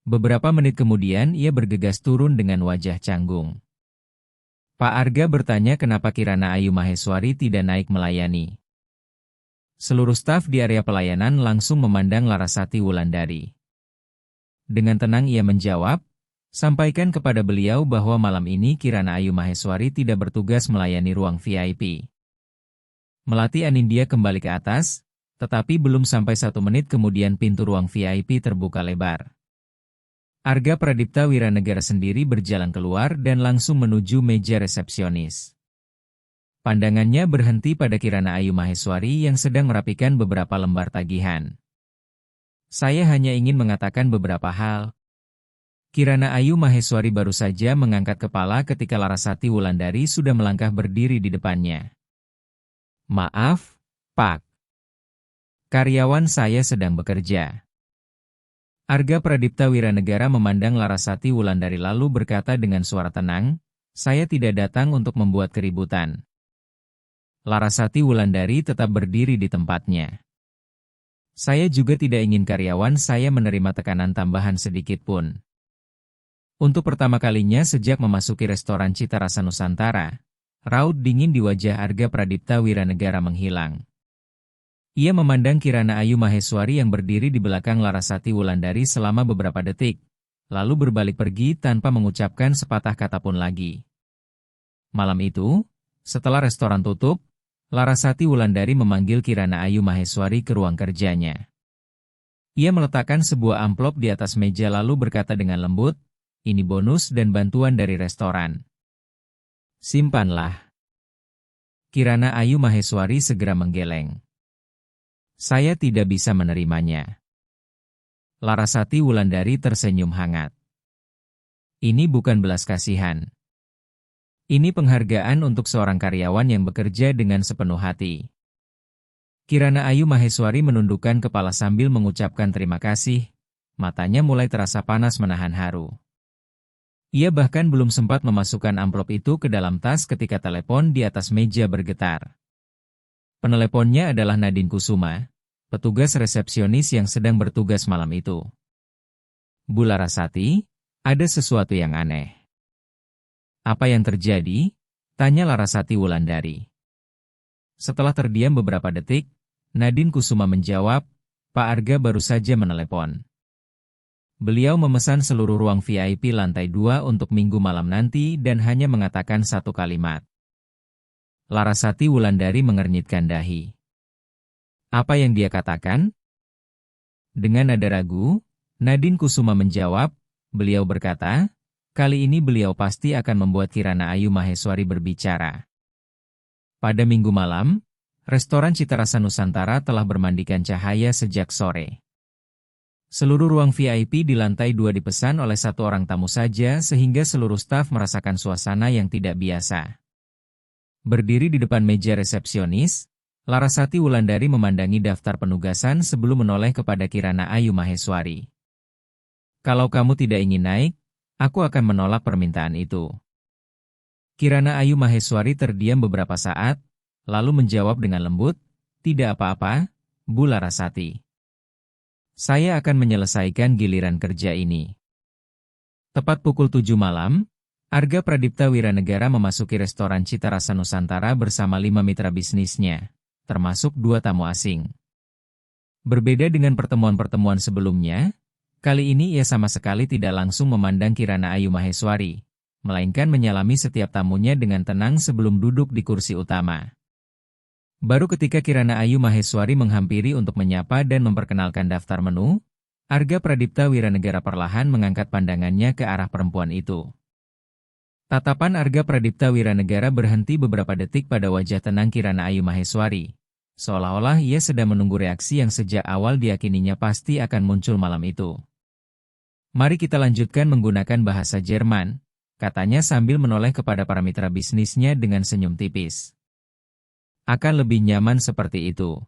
Beberapa menit kemudian ia bergegas turun dengan wajah canggung. Pak Arga bertanya kenapa Kirana Ayu Maheswari tidak naik melayani. Seluruh staf di area pelayanan langsung memandang Larasati Wulandari. Dengan tenang ia menjawab, sampaikan kepada beliau bahwa malam ini Kirana Ayu Maheswari tidak bertugas melayani ruang VIP. Melati Anindya kembali ke atas, tetapi belum sampai 1 menit kemudian pintu ruang VIP terbuka lebar. Arga Pradipta Wiranegara sendiri berjalan keluar dan langsung menuju meja resepsionis. Pandangannya berhenti pada Kirana Ayu Maheswari yang sedang merapikan beberapa lembar tagihan. Saya hanya ingin mengatakan beberapa hal. Kirana Ayu Maheswari baru saja mengangkat kepala ketika Larasati Wulandari sudah melangkah berdiri di depannya. Maaf, Pak. Karyawan saya sedang bekerja. Arga Pradipta Wiranegara memandang Larasati Wulandari lalu berkata dengan suara tenang, saya tidak datang untuk membuat keributan. Larasati Wulandari tetap berdiri di tempatnya. Saya juga tidak ingin karyawan saya menerima tekanan tambahan sedikit pun. Untuk pertama kalinya sejak memasuki restoran Cita Rasa Nusantara, raut dingin di wajah Arga Pradipta Wiranegara menghilang. Ia memandang Kirana Ayu Maheswari yang berdiri di belakang Larasati Wulandari selama beberapa detik, lalu berbalik pergi tanpa mengucapkan sepatah kata pun lagi. Malam itu, setelah restoran tutup, Larasati Wulandari memanggil Kirana Ayu Maheswari ke ruang kerjanya. Ia meletakkan sebuah amplop di atas meja lalu berkata dengan lembut, "Ini bonus dan bantuan dari restoran. Simpanlah." Kirana Ayu Maheswari segera menggeleng. "Saya tidak bisa menerimanya." Larasati Wulandari tersenyum hangat. "Ini bukan belas kasihan. Ini penghargaan untuk seorang karyawan yang bekerja dengan sepenuh hati." Kirana Ayu Maheswari menundukkan kepala sambil mengucapkan terima kasih, matanya mulai terasa panas menahan haru. Ia bahkan belum sempat memasukkan amplop itu ke dalam tas ketika telepon di atas meja bergetar. Peneleponnya adalah Nadine Kusuma, petugas resepsionis yang sedang bertugas malam itu. "Bu Larasati, ada sesuatu yang aneh." "Apa yang terjadi?" tanya Larasati Wulandari. Setelah terdiam beberapa detik, Nadine Kusuma menjawab, "Pak Arga baru saja menelepon. Beliau memesan seluruh ruang VIP lantai 2 untuk minggu malam nanti dan hanya mengatakan satu kalimat." Larasati Wulandari mengernyitkan dahi. "Apa yang dia katakan?" Dengan nada ragu, Nadine Kusuma menjawab, "Beliau berkata, kali ini beliau pasti akan membuat Kirana Ayu Maheswari berbicara." Pada minggu malam, restoran Citarasa Nusantara telah bermandikan cahaya sejak sore. Seluruh ruang VIP di lantai 2 dipesan oleh satu orang tamu saja sehingga seluruh staf merasakan suasana yang tidak biasa. Berdiri di depan meja resepsionis, Larasati Wulandari memandangi daftar penugasan sebelum menoleh kepada Kirana Ayu Maheswari. "Kalau kamu tidak ingin naik, aku akan menolak permintaan itu." Kirana Ayu Maheswari terdiam beberapa saat, lalu menjawab dengan lembut, "Tidak apa-apa, Bu Larasati. Saya akan menyelesaikan giliran kerja ini." Tepat pukul 7 malam, Arga Pradipta Wiranegara memasuki restoran Citarasa Nusantara bersama 5 mitra bisnisnya, termasuk 2 tamu asing. Berbeda dengan pertemuan-pertemuan sebelumnya, kali ini ia sama sekali tidak langsung memandang Kirana Ayu Maheswari, melainkan menyalami setiap tamunya dengan tenang sebelum duduk di kursi utama. Baru ketika Kirana Ayu Maheswari menghampiri untuk menyapa dan memperkenalkan daftar menu, Arga Pradipta Wiranegara perlahan mengangkat pandangannya ke arah perempuan itu. Tatapan Arga Pradipta Wiranegara berhenti beberapa detik pada wajah tenang Kirana Ayu Maheswari, seolah-olah ia sedang menunggu reaksi yang sejak awal diyakininya pasti akan muncul malam itu. "Mari kita lanjutkan menggunakan bahasa Jerman," katanya sambil menoleh kepada para mitra bisnisnya dengan senyum tipis. "Akan lebih nyaman seperti itu."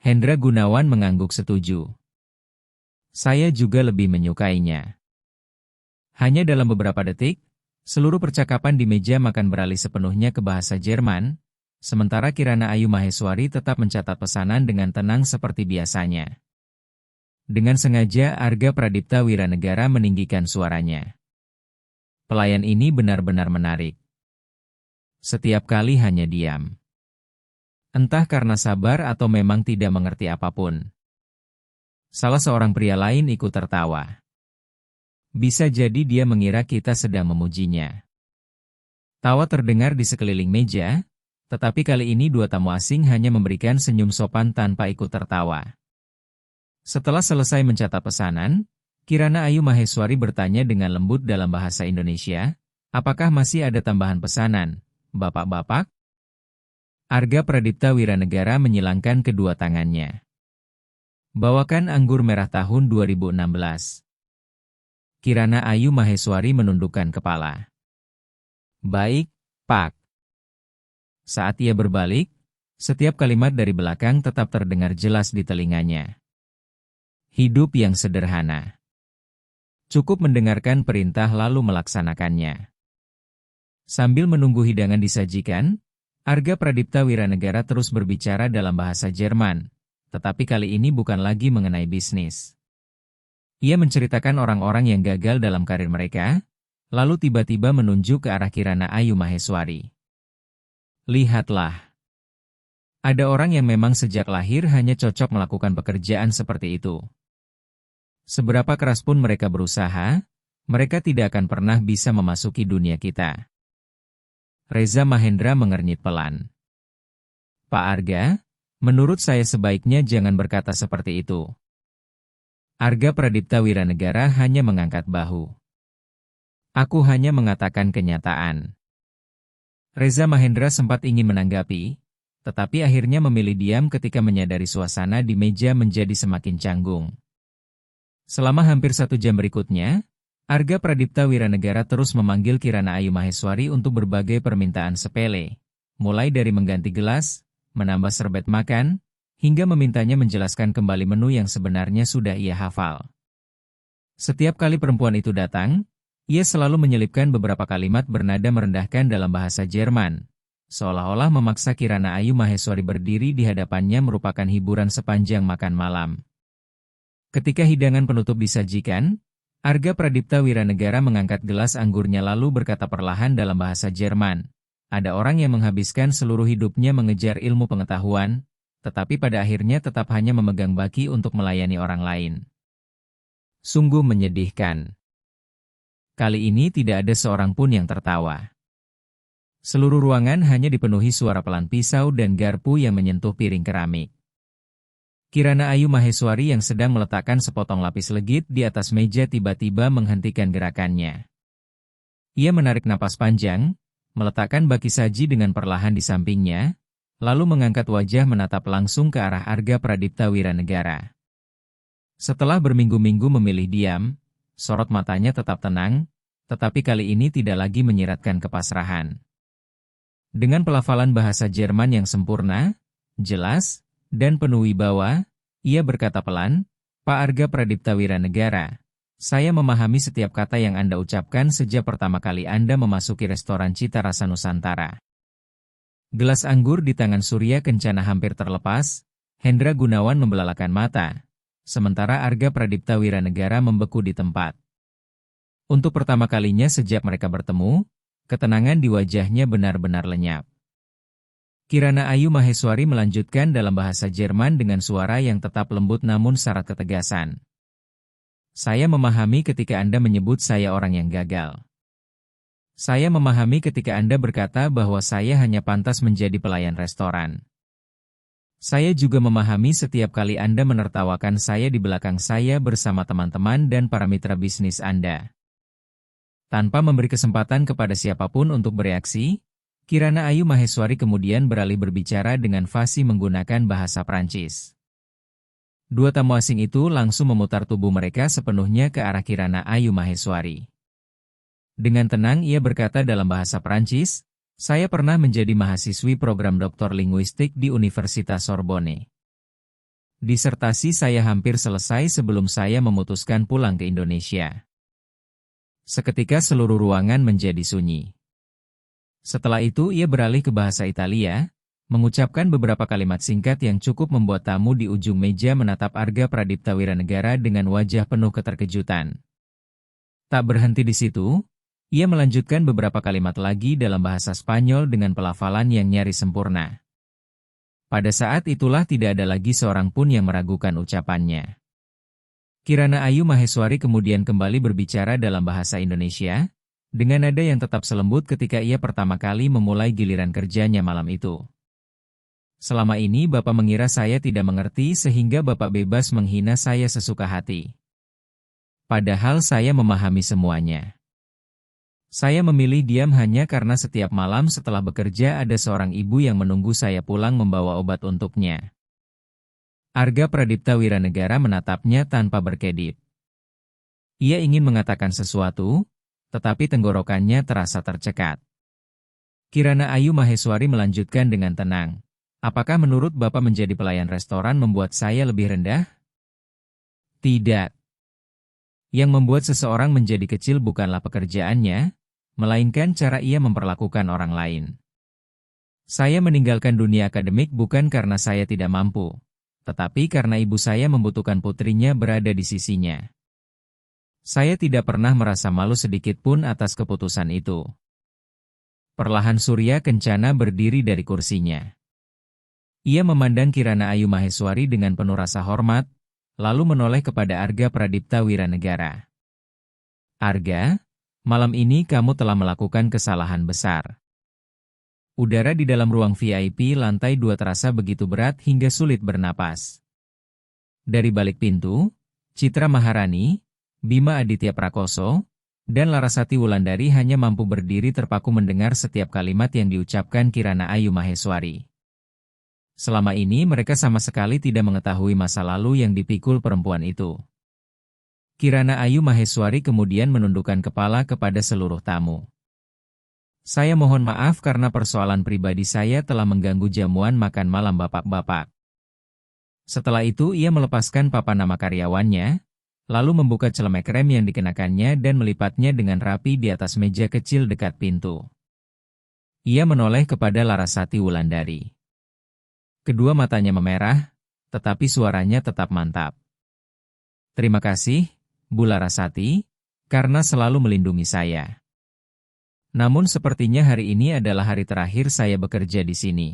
Hendra Gunawan mengangguk setuju. "Saya juga lebih menyukainya." Hanya dalam beberapa detik, seluruh percakapan di meja makan beralih sepenuhnya ke bahasa Jerman, sementara Kirana Ayu Maheswari tetap mencatat pesanan dengan tenang seperti biasanya. Dengan sengaja Arga Pradipta Wiranegara meninggikan suaranya. Pelayan ini benar-benar menarik. Setiap kali hanya diam. Entah karena sabar atau memang tidak mengerti apapun. Salah seorang pria lain ikut tertawa. Bisa jadi dia mengira kita sedang memujinya. Tawa terdengar di sekeliling meja, tetapi kali ini 2 tamu asing hanya memberikan senyum sopan tanpa ikut tertawa. Setelah selesai mencatat pesanan, Kirana Ayu Maheswari bertanya dengan lembut dalam bahasa Indonesia, "Apakah masih ada tambahan pesanan, Bapak-bapak?" Arga Pradipta Wiranegara menyilangkan kedua tangannya. "Bawakan anggur merah tahun 2016. Kirana Ayu Maheswari menundukkan kepala. "Baik, Pak." Saat ia berbalik, setiap kalimat dari belakang tetap terdengar jelas di telinganya. Hidup yang sederhana. Cukup mendengarkan perintah lalu melaksanakannya. Sambil menunggu hidangan disajikan, Arga Pradipta Wiranegara terus berbicara dalam bahasa Jerman, tetapi kali ini bukan lagi mengenai bisnis. Ia menceritakan orang-orang yang gagal dalam karir mereka, lalu tiba-tiba menunjuk ke arah Kirana Ayu Maheswari. "Lihatlah. Ada orang yang memang sejak lahir hanya cocok melakukan pekerjaan seperti itu. Seberapa keras pun mereka berusaha, mereka tidak akan pernah bisa memasuki dunia kita. Reza Mahendra mengernyit pelan. Pak Arga, menurut saya sebaiknya jangan berkata seperti itu. Arga Pradipta Wiranegara hanya mengangkat bahu. Aku hanya mengatakan kenyataan. Reza Mahendra sempat ingin menanggapi, tetapi akhirnya memilih diam ketika menyadari suasana di meja menjadi semakin canggung. Selama hampir 1 jam berikutnya, Arga Pradipta Wiranegara terus memanggil Kirana Ayu Maheswari untuk berbagai permintaan sepele, mulai dari mengganti gelas, menambah serbet makan, hingga memintanya menjelaskan kembali menu yang sebenarnya sudah ia hafal. Setiap kali perempuan itu datang, ia selalu menyelipkan beberapa kalimat bernada merendahkan dalam bahasa Jerman, seolah-olah memaksa Kirana Ayu Maheswari berdiri di hadapannya merupakan hiburan sepanjang makan malam. Ketika hidangan penutup disajikan, Arga Pradipta Wiranegara mengangkat gelas anggurnya lalu berkata perlahan dalam bahasa Jerman, ada orang yang menghabiskan seluruh hidupnya mengejar ilmu pengetahuan, tetapi pada akhirnya tetap hanya memegang baki untuk melayani orang lain. Sungguh menyedihkan. Kali ini tidak ada seorang pun yang tertawa. Seluruh ruangan hanya dipenuhi suara pelan pisau dan garpu yang menyentuh piring keramik. Kirana Ayu Maheswari yang sedang meletakkan sepotong lapis legit di atas meja tiba-tiba menghentikan gerakannya. Ia menarik napas panjang, meletakkan baki saji dengan perlahan di sampingnya, lalu mengangkat wajah menatap langsung ke arah Arga Pradipta Wiranegara. Setelah berminggu-minggu memilih diam, sorot matanya tetap tenang, tetapi kali ini tidak lagi menyiratkan kepasrahan. Dengan pelafalan bahasa Jerman yang sempurna, jelas, dan penuh wibawa, ia berkata pelan, Pak Arga Pradipta Wiranegara, saya memahami setiap kata yang Anda ucapkan sejak pertama kali Anda memasuki restoran Cita Rasa Nusantara. Gelas anggur di tangan Surya Kencana hampir terlepas, Hendra Gunawan membelalakan mata, sementara Arga Pradipta Wiranegara membeku di tempat. Untuk pertama kalinya sejak mereka bertemu, ketenangan di wajahnya benar-benar lenyap. Kirana Ayu Maheswari melanjutkan dalam bahasa Jerman dengan suara yang tetap lembut namun syarat ketegasan. Saya memahami ketika Anda menyebut saya orang yang gagal. Saya memahami ketika Anda berkata bahwa saya hanya pantas menjadi pelayan restoran. Saya juga memahami setiap kali Anda menertawakan saya di belakang saya bersama teman-teman dan para mitra bisnis Anda. Tanpa memberi kesempatan kepada siapapun untuk bereaksi, Kirana Ayu Maheswari kemudian beralih berbicara dengan fasih menggunakan bahasa Prancis. Dua tamu asing itu langsung memutar tubuh mereka sepenuhnya ke arah Kirana Ayu Maheswari. Dengan tenang ia berkata dalam bahasa Prancis, saya pernah menjadi mahasiswi program doktor linguistik di Universitas Sorbonne. Disertasi saya hampir selesai sebelum saya memutuskan pulang ke Indonesia. Seketika seluruh ruangan menjadi sunyi. Setelah itu ia beralih ke bahasa Italia, mengucapkan beberapa kalimat singkat yang cukup membuat tamu di ujung meja menatap Arga Pradipta Wiranegara dengan wajah penuh keterkejutan. Tak berhenti di situ, ia melanjutkan beberapa kalimat lagi dalam bahasa Spanyol dengan pelafalan yang nyaris sempurna. Pada saat itulah tidak ada lagi seorang pun yang meragukan ucapannya. Kirana Ayu Maheswari kemudian kembali berbicara dalam bahasa Indonesia, dengan nada yang tetap selembut ketika ia pertama kali memulai giliran kerjanya malam itu. Selama ini Bapak mengira saya tidak mengerti sehingga Bapak bebas menghina saya sesuka hati. Padahal saya memahami semuanya. Saya memilih diam hanya karena setiap malam setelah bekerja ada seorang ibu yang menunggu saya pulang membawa obat untuknya. Arga Pradipta Wiranegara menatapnya tanpa berkedip. Ia ingin mengatakan sesuatu, tetapi tenggorokannya terasa tercekat. Kirana Ayu Maheswari melanjutkan dengan tenang. Apakah menurut Bapak menjadi pelayan restoran membuat saya lebih rendah? Tidak. Yang membuat seseorang menjadi kecil bukanlah pekerjaannya, melainkan cara ia memperlakukan orang lain. Saya meninggalkan dunia akademik bukan karena saya tidak mampu, tetapi karena ibu saya membutuhkan putrinya berada di sisinya. Saya tidak pernah merasa malu sedikit pun atas keputusan itu. Perlahan Surya Kencana berdiri dari kursinya. Ia memandang Kirana Ayu Maheswari dengan penuh rasa hormat, lalu menoleh kepada Arga Pradipta Wiranegara. Arga, malam ini kamu telah melakukan kesalahan besar. Udara di dalam ruang VIP lantai 2 terasa begitu berat hingga sulit bernapas. Dari balik pintu, Citra Maharani, Bima Aditya Prakoso, dan Larasati Wulandari hanya mampu berdiri terpaku mendengar setiap kalimat yang diucapkan Kirana Ayu Maheswari. Selama ini mereka sama sekali tidak mengetahui masa lalu yang dipikul perempuan itu. Kirana Ayu Maheswari kemudian menundukkan kepala kepada seluruh tamu. Saya mohon maaf karena persoalan pribadi saya telah mengganggu jamuan makan malam bapak-bapak. Setelah itu ia melepaskan papan nama karyawannya, lalu membuka celemek rem yang dikenakannya dan melipatnya dengan rapi di atas meja kecil dekat pintu. Ia menoleh kepada Larasati Wulandari. Kedua matanya memerah, tetapi suaranya tetap mantap. Terima kasih, Bu Larasati, karena selalu melindungi saya. Namun sepertinya hari ini adalah hari terakhir saya bekerja di sini.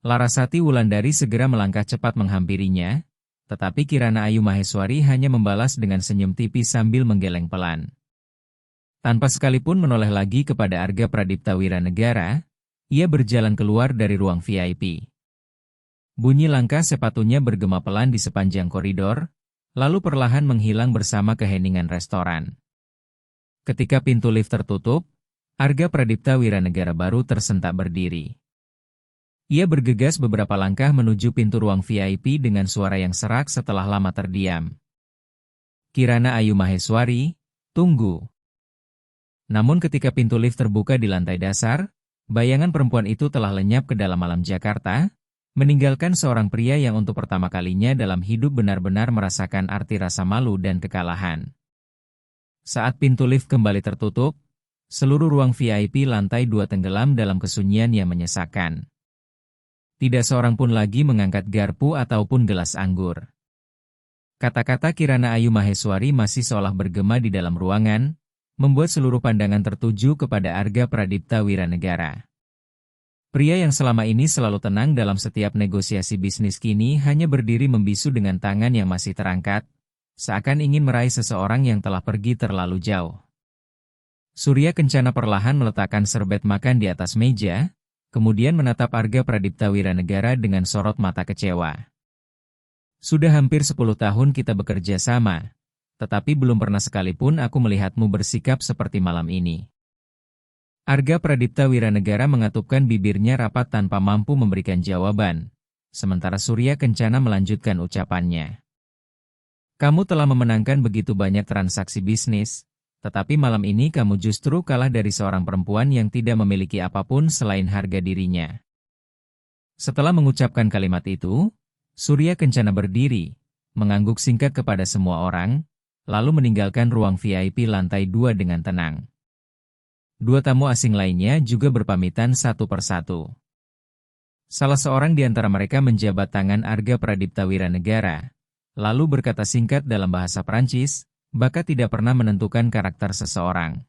Larasati Wulandari segera melangkah cepat menghampirinya, tetapi Kirana Ayu Maheswari hanya membalas dengan senyum tipis sambil menggeleng pelan. Tanpa sekalipun menoleh lagi kepada Arga Pradipta Wiranegara, ia berjalan keluar dari ruang VIP. Bunyi langkah sepatunya bergema pelan di sepanjang koridor, lalu perlahan menghilang bersama keheningan restoran. Ketika pintu lift tertutup, Arga Pradipta Wiranegara baru tersentak berdiri. Ia bergegas beberapa langkah menuju pintu ruang VIP dengan suara yang serak setelah lama terdiam. Kirana Ayu Maheswari, tunggu. Namun ketika pintu lift terbuka di lantai dasar, bayangan perempuan itu telah lenyap ke dalam malam Jakarta, meninggalkan seorang pria yang untuk pertama kalinya dalam hidup benar-benar merasakan arti rasa malu dan kekalahan. Saat pintu lift kembali tertutup, seluruh ruang VIP lantai 2 tenggelam dalam kesunyian yang menyesakan. Tidak seorang pun lagi mengangkat garpu ataupun gelas anggur. Kata-kata Kirana Ayu Maheswari masih seolah bergema di dalam ruangan, membuat seluruh pandangan tertuju kepada Arga Pradipta Wiranegara. Pria yang selama ini selalu tenang dalam setiap negosiasi bisnis kini hanya berdiri membisu dengan tangan yang masih terangkat, seakan ingin meraih seseorang yang telah pergi terlalu jauh. Surya Kencana perlahan meletakkan serbet makan di atas meja, kemudian menatap Arga Pradipta Wiranegara dengan sorot mata kecewa. Sudah hampir 10 tahun kita bekerja sama, tetapi belum pernah sekalipun aku melihatmu bersikap seperti malam ini. Arga Pradipta Wiranegara mengatupkan bibirnya rapat tanpa mampu memberikan jawaban, sementara Surya Kencana melanjutkan ucapannya. Kamu telah memenangkan begitu banyak transaksi bisnis, tetapi malam ini kamu justru kalah dari seorang perempuan yang tidak memiliki apapun selain harga dirinya. Setelah mengucapkan kalimat itu, Surya Kencana berdiri, mengangguk singkat kepada semua orang, lalu meninggalkan ruang VIP lantai 2 dengan tenang. Dua tamu asing lainnya juga berpamitan satu persatu. Salah seorang di antara mereka menjabat tangan Arga Pradipta Wiranegara, lalu berkata singkat dalam bahasa Prancis, bahkan tidak pernah menentukan karakter seseorang.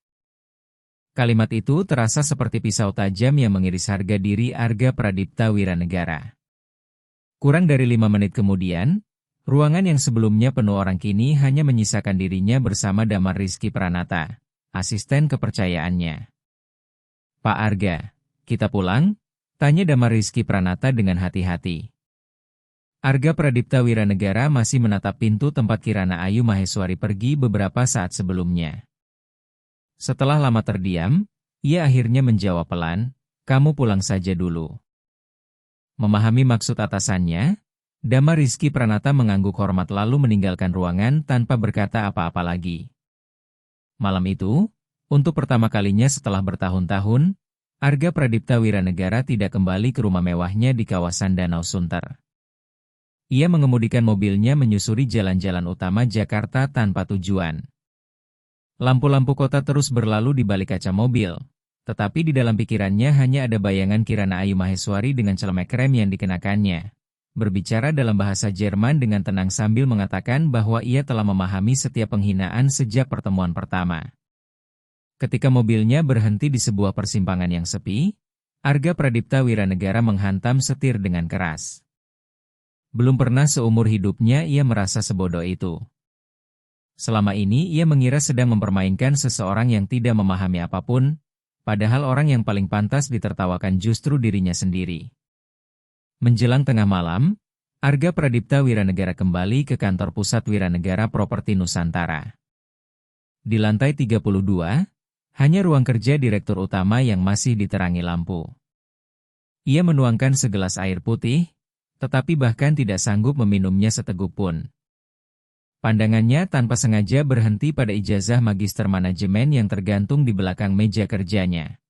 Kalimat itu terasa seperti pisau tajam yang mengiris harga diri Arga Pradipta Wiranegara. Kurang dari 5 menit kemudian, ruangan yang sebelumnya penuh orang kini hanya menyisakan dirinya bersama Damar Rizky Pranata, asisten kepercayaannya. Pak Arga, kita pulang? Tanya Damar Rizky Pranata dengan hati-hati. Arga Pradipta Wiranegara masih menatap pintu tempat Kirana Ayu Maheswari pergi beberapa saat sebelumnya. Setelah lama terdiam, ia akhirnya menjawab pelan, kamu pulang saja dulu. Memahami maksud atasannya, Damar Rizky Pranata mengangguk hormat lalu meninggalkan ruangan tanpa berkata apa-apa lagi. Malam itu, untuk pertama kalinya setelah bertahun-tahun, Arga Pradipta Wiranegara tidak kembali ke rumah mewahnya di kawasan Danau Sunter. Ia mengemudikan mobilnya menyusuri jalan-jalan utama Jakarta tanpa tujuan. Lampu-lampu kota terus berlalu di balik kaca mobil, tetapi di dalam pikirannya hanya ada bayangan Kirana Ayu Maheswari dengan celemek rem yang dikenakannya, berbicara dalam bahasa Jerman dengan tenang sambil mengatakan bahwa ia telah memahami setiap penghinaan sejak pertemuan pertama. Ketika mobilnya berhenti di sebuah persimpangan yang sepi, Arga Pradipta Wiranegara menghantam setir dengan keras. Belum pernah seumur hidupnya ia merasa sebodoh itu. Selama ini ia mengira sedang mempermainkan seseorang yang tidak memahami apapun, padahal orang yang paling pantas ditertawakan justru dirinya sendiri. Menjelang tengah malam, Arga Pradipta Wiranegara kembali ke kantor pusat Wiranegara Properti Nusantara. Di lantai 32, hanya ruang kerja direktur utama yang masih diterangi lampu. Ia menuangkan segelas air putih, tetapi bahkan tidak sanggup meminumnya seteguk pun. Pandangannya tanpa sengaja berhenti pada ijazah magister manajemen yang tergantung di belakang meja kerjanya.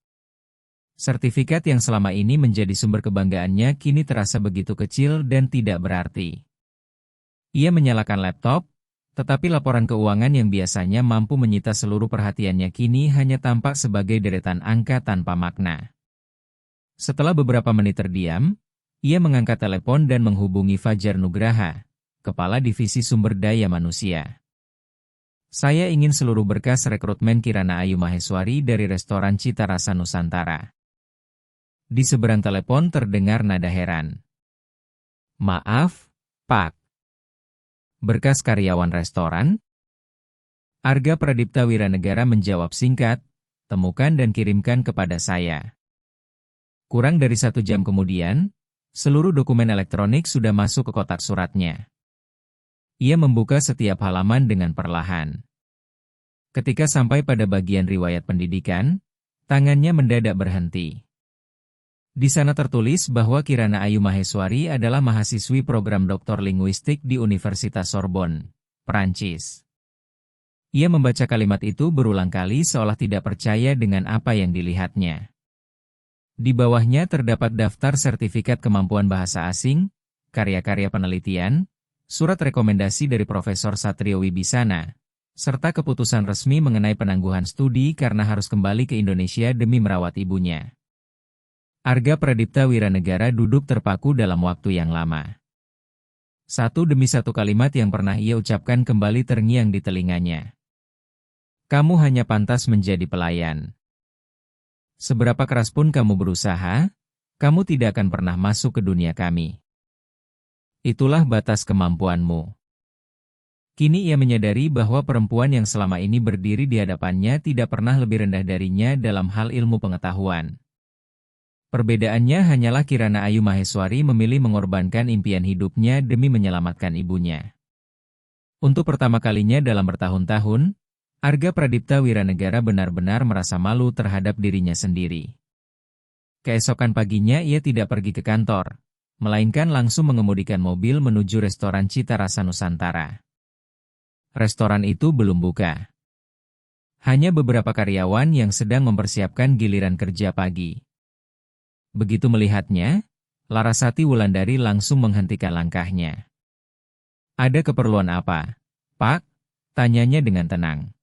Sertifikat yang selama ini menjadi sumber kebanggaannya kini terasa begitu kecil dan tidak berarti. Ia menyalakan laptop, tetapi laporan keuangan yang biasanya mampu menyita seluruh perhatiannya kini hanya tampak sebagai deretan angka tanpa makna. Setelah beberapa menit terdiam, ia mengangkat telepon dan menghubungi Fajar Nugraha, Kepala Divisi Sumber Daya Manusia. Saya ingin seluruh berkas rekrutmen Kirana Ayu Maheswari dari restoran Cita Rasa Nusantara. Di seberang telepon terdengar nada heran. Maaf, Pak. Berkas karyawan restoran? Arga Pradipta Wiranegara menjawab singkat, temukan dan kirimkan kepada saya. Kurang dari 1 jam kemudian, seluruh dokumen elektronik sudah masuk ke kotak suratnya. Ia membuka setiap halaman dengan perlahan. Ketika sampai pada bagian riwayat pendidikan, tangannya mendadak berhenti. Di sana tertulis bahwa Kirana Ayu Maheswari adalah mahasiswi program doktor linguistik di Universitas Sorbonne, Perancis. Ia membaca kalimat itu berulang kali seolah tidak percaya dengan apa yang dilihatnya. Di bawahnya terdapat daftar sertifikat kemampuan bahasa asing, karya-karya penelitian, surat rekomendasi dari Profesor Satrio Wibisana, serta keputusan resmi mengenai penangguhan studi karena harus kembali ke Indonesia demi merawat ibunya. Arga Pradipta Wiranegara duduk terpaku dalam waktu yang lama. Satu demi satu kalimat yang pernah ia ucapkan kembali terngiang di telinganya. Kamu hanya pantas menjadi pelayan. Seberapa keras pun kamu berusaha, kamu tidak akan pernah masuk ke dunia kami. Itulah batas kemampuanmu. Kini ia menyadari bahwa perempuan yang selama ini berdiri di hadapannya tidak pernah lebih rendah darinya dalam hal ilmu pengetahuan. Perbedaannya hanyalah Kirana Ayu Maheswari memilih mengorbankan impian hidupnya demi menyelamatkan ibunya. Untuk pertama kalinya dalam bertahun-tahun, Arga Pradipta Wiranegara benar-benar merasa malu terhadap dirinya sendiri. Keesokan paginya ia tidak pergi ke kantor, melainkan langsung mengemudikan mobil menuju restoran Cita Rasa Nusantara. Restoran itu belum buka. Hanya beberapa karyawan yang sedang mempersiapkan giliran kerja pagi. Begitu melihatnya, Larasati Wulandari langsung menghentikan langkahnya. Ada keperluan apa, Pak? Tanyanya dengan tenang.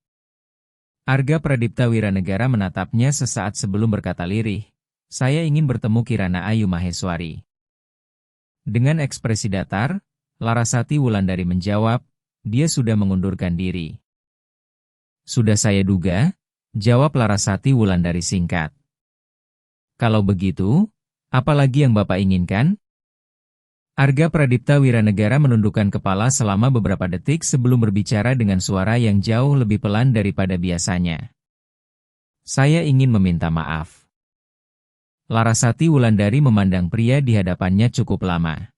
Arga Pradipta Wiranegara menatapnya sesaat sebelum berkata lirih, saya ingin bertemu Kirana Ayu Maheswari. Dengan ekspresi datar, Larasati Wulandari menjawab, dia sudah mengundurkan diri. Sudah saya duga, jawab Larasati Wulandari singkat. Kalau begitu, apa lagi yang Bapak inginkan? Arga Pradipta Wiranegara menundukkan kepala selama beberapa detik sebelum berbicara dengan suara yang jauh lebih pelan daripada biasanya. Saya ingin meminta maaf. Larasati Wulandari memandang pria di hadapannya cukup lama.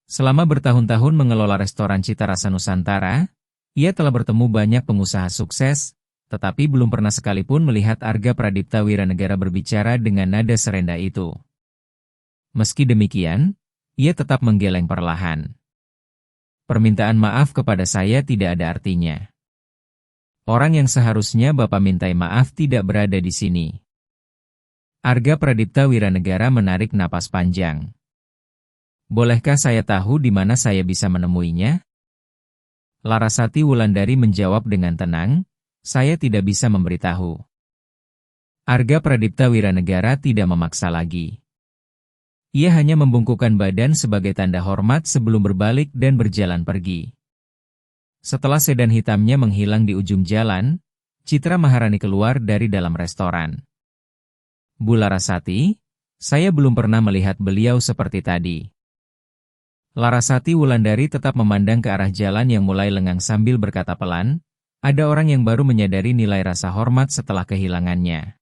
Selama bertahun-tahun mengelola restoran Cita Rasa Nusantara, ia telah bertemu banyak pengusaha sukses, tetapi belum pernah sekalipun melihat Arga Pradipta Wiranegara berbicara dengan nada serendah itu. Meski demikian, ia tetap menggeleng perlahan. Permintaan maaf kepada saya tidak ada artinya. Orang yang seharusnya Bapak mintai maaf tidak berada di sini. Arga Pradipta Wiranegara menarik napas panjang. Bolehkah saya tahu di mana saya bisa menemuinya? Larasati Wulandari menjawab dengan tenang, saya tidak bisa memberitahu. Arga Pradipta Wiranegara tidak memaksa lagi. Ia hanya membungkukkan badan sebagai tanda hormat sebelum berbalik dan berjalan pergi. Setelah sedan hitamnya menghilang di ujung jalan, Citra Maharani keluar dari dalam restoran. Bu Larasati, Saya belum pernah melihat beliau seperti tadi. Larasati Wulandari tetap memandang ke arah jalan yang mulai lengang sambil berkata pelan, ada orang yang baru menyadari nilai rasa hormat setelah kehilangannya.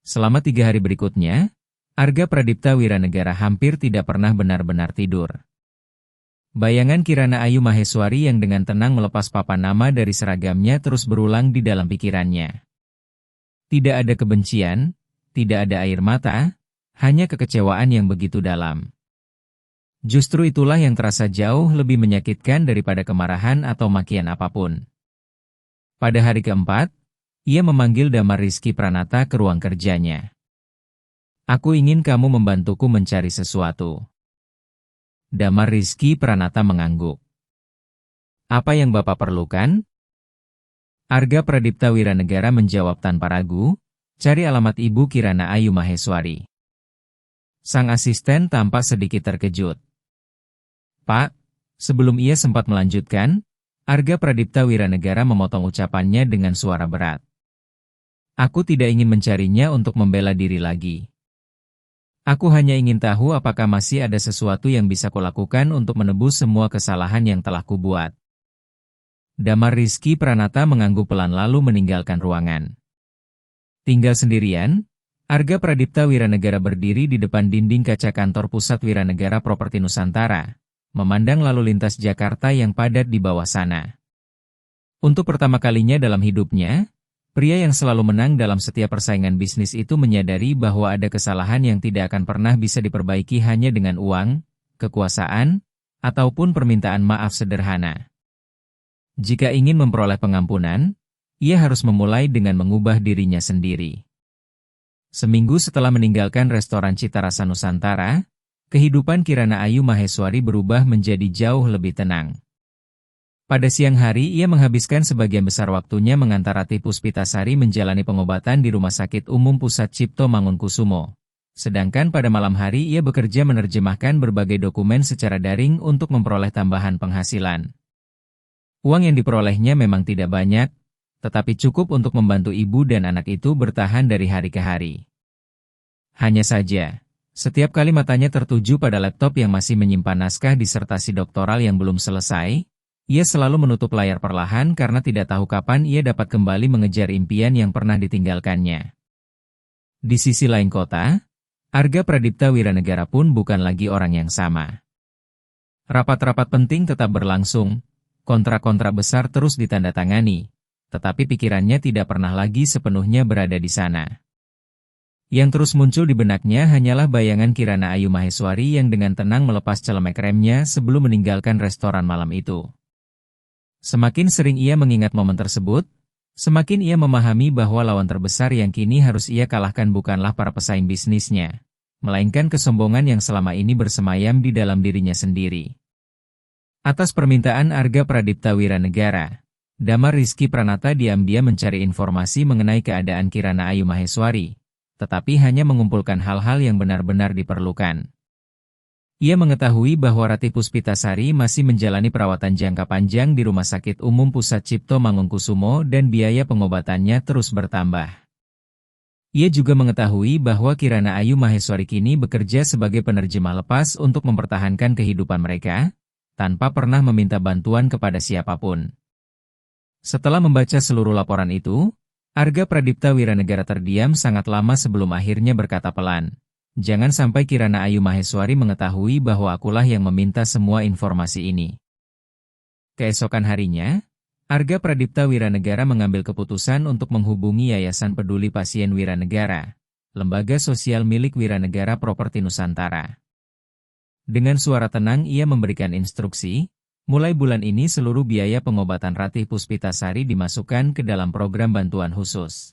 Selama 3 hari berikutnya, Arga Pradipta Wiranegara hampir tidak pernah benar-benar tidur. Bayangan Kirana Ayu Maheswari yang dengan tenang melepas papan nama dari seragamnya terus berulang di dalam pikirannya. Tidak ada kebencian, tidak ada air mata, hanya kekecewaan yang begitu dalam. Justru itulah yang terasa jauh lebih menyakitkan daripada kemarahan atau makian apapun. Pada hari keempat, ia memanggil Damar Rizky Pranata ke ruang kerjanya. Aku ingin kamu membantuku mencari sesuatu. Damar Rizky Pranata mengangguk. Apa yang Bapak perlukan? Arga Pradipta Wiranegara menjawab tanpa ragu, cari alamat Ibu Kirana Ayu Maheswari. Sang asisten tampak sedikit terkejut. Pak, sebelum ia sempat melanjutkan, Arga Pradipta Wiranegara memotong ucapannya dengan suara berat. Aku tidak ingin mencarinya untuk membela diri lagi. Aku hanya ingin tahu apakah masih ada sesuatu yang bisa kulakukan untuk menebus semua kesalahan yang telah kubuat. Damar Rizky Pranata mengangguk pelan lalu meninggalkan ruangan. Tinggal sendirian, Arga Pradipta Wiranegara berdiri di depan dinding kaca kantor pusat Wiranegara Properti Nusantara, memandang lalu lintas Jakarta yang padat di bawah sana. Untuk pertama kalinya dalam hidupnya, pria yang selalu menang dalam setiap persaingan bisnis itu menyadari bahwa ada kesalahan yang tidak akan pernah bisa diperbaiki hanya dengan uang, kekuasaan, ataupun permintaan maaf sederhana. Jika ingin memperoleh pengampunan, ia harus memulai dengan mengubah dirinya sendiri. Seminggu setelah meninggalkan restoran Cita Rasa Nusantara, kehidupan Kirana Ayu Maheswari berubah menjadi jauh lebih tenang. Pada siang hari ia menghabiskan sebagian besar waktunya mengantar Ratih Puspitasari menjalani pengobatan di Rumah Sakit Umum Pusat Cipto Mangunkusumo. Sedangkan pada malam hari ia bekerja menerjemahkan berbagai dokumen secara daring untuk memperoleh tambahan penghasilan. Uang yang diperolehnya memang tidak banyak, tetapi cukup untuk membantu ibu dan anak itu bertahan dari hari ke hari. Hanya saja, setiap kali matanya tertuju pada laptop yang masih menyimpan naskah disertasi doktoral yang belum selesai, ia selalu menutup layar perlahan karena tidak tahu kapan ia dapat kembali mengejar impian yang pernah ditinggalkannya. Di sisi lain kota, Arga Pradipta Wiranegara pun bukan lagi orang yang sama. Rapat-rapat penting tetap berlangsung, kontrak-kontrak besar terus ditandatangani, tetapi pikirannya tidak pernah lagi sepenuhnya berada di sana. Yang terus muncul di benaknya hanyalah bayangan Kirana Ayu Maheswari yang dengan tenang melepas celemek remnya sebelum meninggalkan restoran malam itu. Semakin sering ia mengingat momen tersebut, semakin ia memahami bahwa lawan terbesar yang kini harus ia kalahkan bukanlah para pesaing bisnisnya, melainkan kesombongan yang selama ini bersemayam di dalam dirinya sendiri. Atas permintaan Arga Pradipta Wiranegara, Damar Rizky Pranata diam-diam mencari informasi mengenai keadaan Kirana Ayu Maheswari, tetapi hanya mengumpulkan hal-hal yang benar-benar diperlukan. Ia mengetahui bahwa Ratih Puspitasari masih menjalani perawatan jangka panjang di Rumah Sakit Umum Pusat Cipto Mangunkusumo dan biaya pengobatannya terus bertambah. Ia juga mengetahui bahwa Kirana Ayu Maheswari kini bekerja sebagai penerjemah lepas untuk mempertahankan kehidupan mereka, tanpa pernah meminta bantuan kepada siapapun. Setelah membaca seluruh laporan itu, Arga Pradipta Wiranegara terdiam sangat lama sebelum akhirnya berkata pelan, "Jangan sampai Kirana Ayu Maheswari mengetahui bahwa akulah yang meminta semua informasi ini." Keesokan harinya, Arga Pradipta Wiranegara mengambil keputusan untuk menghubungi Yayasan Peduli Pasien Wiranegara, lembaga sosial milik Wiranegara Properti Nusantara. Dengan suara tenang ia memberikan instruksi, mulai bulan ini seluruh biaya pengobatan Ratih Puspitasari dimasukkan ke dalam program bantuan khusus.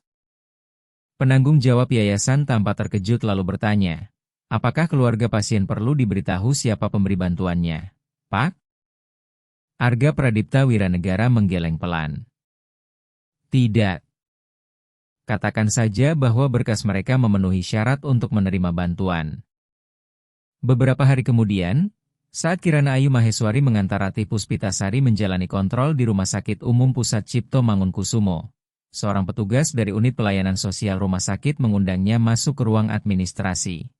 Penanggung jawab yayasan tampak terkejut lalu bertanya, "Apakah keluarga pasien perlu diberitahu siapa pemberi bantuannya, Pak?" Arga Pradipta Wiranegara menggeleng pelan. "Tidak. Katakan saja bahwa berkas mereka memenuhi syarat untuk menerima bantuan." Beberapa hari kemudian, saat Kirana Ayu Maheswari mengantar Ratih Puspitasari menjalani kontrol di Rumah Sakit Umum Pusat Cipto Mangunkusumo, seorang petugas dari unit pelayanan sosial rumah sakit mengundangnya masuk ke ruang administrasi.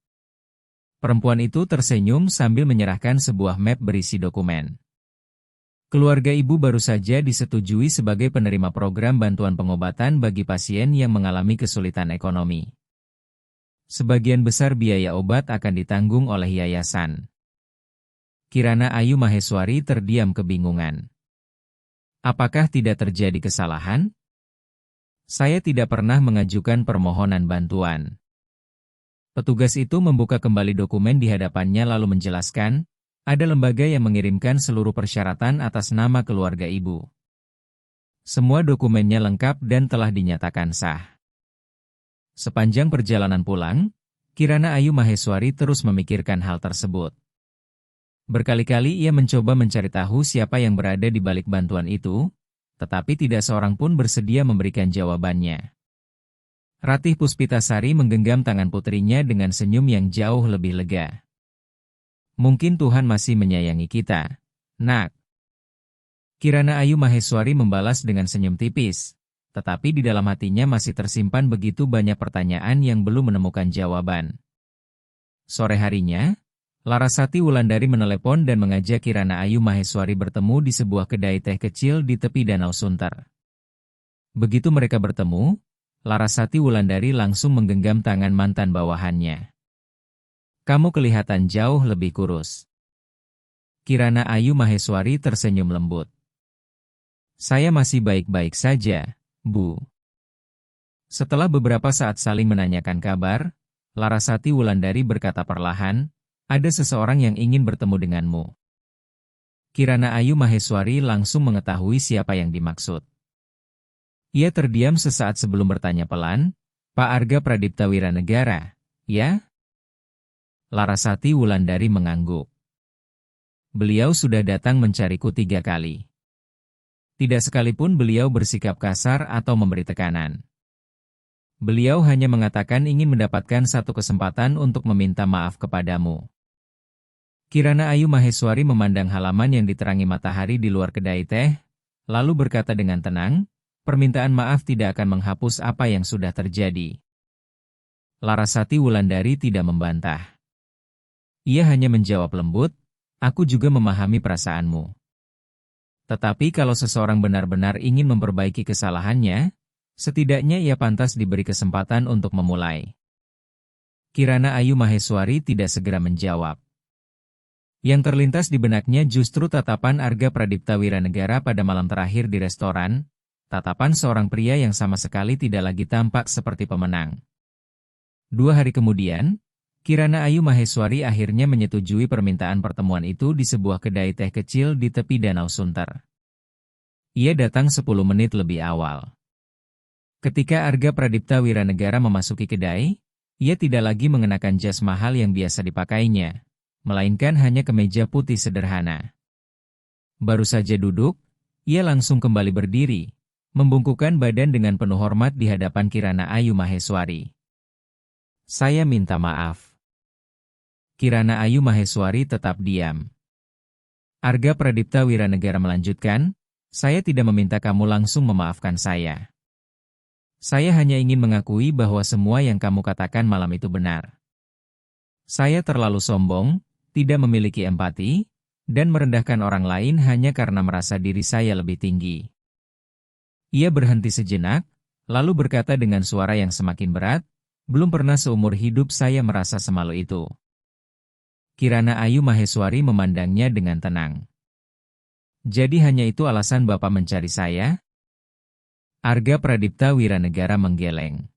Perempuan itu tersenyum sambil menyerahkan sebuah map berisi dokumen. Keluarga ibu baru saja disetujui sebagai penerima program bantuan pengobatan bagi pasien yang mengalami kesulitan ekonomi. Sebagian besar biaya obat akan ditanggung oleh yayasan. Kirana Ayu Maheswari terdiam kebingungan. Apakah tidak terjadi kesalahan? Saya tidak pernah mengajukan permohonan bantuan. Petugas itu membuka kembali dokumen di hadapannya lalu menjelaskan, ada lembaga yang mengirimkan seluruh persyaratan atas nama keluarga ibu. Semua dokumennya lengkap dan telah dinyatakan sah. Sepanjang perjalanan pulang, Kirana Ayu Maheswari terus memikirkan hal tersebut. Berkali-kali ia mencoba mencari tahu siapa yang berada di balik bantuan itu, tetapi tidak seorang pun bersedia memberikan jawabannya. Ratih Puspitasari menggenggam tangan putrinya dengan senyum yang jauh lebih lega. Mungkin Tuhan masih menyayangi kita, Nak. Kirana Ayu Maheswari membalas dengan senyum tipis, tetapi di dalam hatinya masih tersimpan begitu banyak pertanyaan yang belum menemukan jawaban. Sore harinya, Larasati Wulandari menelepon dan mengajak Kirana Ayu Maheswari bertemu di sebuah kedai teh kecil di tepi Danau Sunter. Begitu mereka bertemu, Larasati Wulandari langsung menggenggam tangan mantan bawahannya. Kamu kelihatan jauh lebih kurus. Kirana Ayu Maheswari tersenyum lembut. Saya masih baik-baik saja, Bu. Setelah beberapa saat saling menanyakan kabar, Larasati Wulandari berkata perlahan, ada seseorang yang ingin bertemu denganmu. Kirana Ayu Maheswari langsung mengetahui siapa yang dimaksud. Ia terdiam sesaat sebelum bertanya pelan, Pak Arga Pradipta Wiranegara, ya? Larasati Wulandari mengangguk. Beliau sudah datang mencariku 3 kali. Tidak sekalipun beliau bersikap kasar atau memberi tekanan. Beliau hanya mengatakan ingin mendapatkan satu kesempatan untuk meminta maaf kepadamu. Kirana Ayu Maheswari memandang halaman yang diterangi matahari di luar kedai teh, lalu berkata dengan tenang, permintaan maaf tidak akan menghapus apa yang sudah terjadi. Larasati Wulandari tidak membantah. Ia hanya menjawab lembut, aku juga memahami perasaanmu. Tetapi kalau seseorang benar-benar ingin memperbaiki kesalahannya, setidaknya ia pantas diberi kesempatan untuk memulai. Kirana Ayu Maheswari tidak segera menjawab. Yang terlintas di benaknya justru tatapan Arga Pradipta Wiranegara pada malam terakhir di restoran, tatapan seorang pria yang sama sekali tidak lagi tampak seperti pemenang. 2 hari kemudian, Kirana Ayu Maheswari akhirnya menyetujui permintaan pertemuan itu di sebuah kedai teh kecil di tepi Danau Sunter. Ia datang 10 menit lebih awal. Ketika Arga Pradipta Wiranegara memasuki kedai, ia tidak lagi mengenakan jas mahal yang biasa dipakainya, melainkan hanya kemeja putih sederhana. Baru saja duduk, ia langsung kembali berdiri, membungkukkan badan dengan penuh hormat di hadapan Kirana Ayu Maheswari. Saya minta maaf. Kirana Ayu Maheswari tetap diam. Arga Pradipta Wiranegara melanjutkan, saya tidak meminta kamu langsung memaafkan saya. Saya hanya ingin mengakui bahwa semua yang kamu katakan malam itu benar. Saya terlalu sombong, tidak memiliki empati, dan merendahkan orang lain hanya karena merasa diri saya lebih tinggi. Ia berhenti sejenak, lalu berkata dengan suara yang semakin berat, belum pernah seumur hidup saya merasa semalu itu. Kirana Ayu Maheswari memandangnya dengan tenang. Jadi hanya itu alasan Bapak mencari saya? Arga Pradipta Wiranegara menggeleng.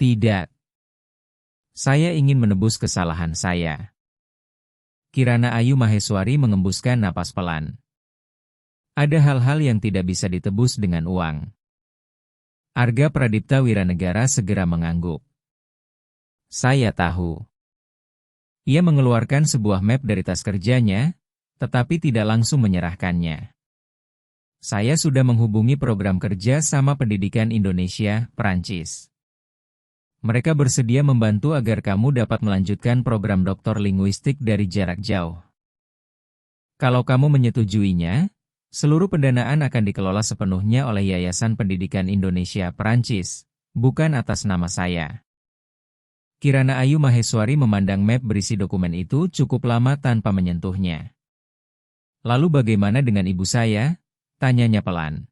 Tidak. Saya ingin menebus kesalahan saya. Kirana Ayu Maheswari mengembuskan napas pelan. Ada hal-hal yang tidak bisa ditebus dengan uang. Arga Pradipta Wiranegara segera mengangguk. Saya tahu. Ia mengeluarkan sebuah map dari tas kerjanya, tetapi tidak langsung menyerahkannya. Saya sudah menghubungi program kerja sama pendidikan Indonesia, Perancis. Mereka bersedia membantu agar kamu dapat melanjutkan program doktor linguistik dari jarak jauh. Kalau kamu menyetujuinya, Seluruh pendanaan akan dikelola sepenuhnya oleh Yayasan Pendidikan Indonesia Perancis, bukan atas nama saya. Kirana Ayu Maheswari memandang map berisi dokumen itu cukup lama tanpa menyentuhnya. Lalu bagaimana dengan ibu saya? Tanyanya pelan.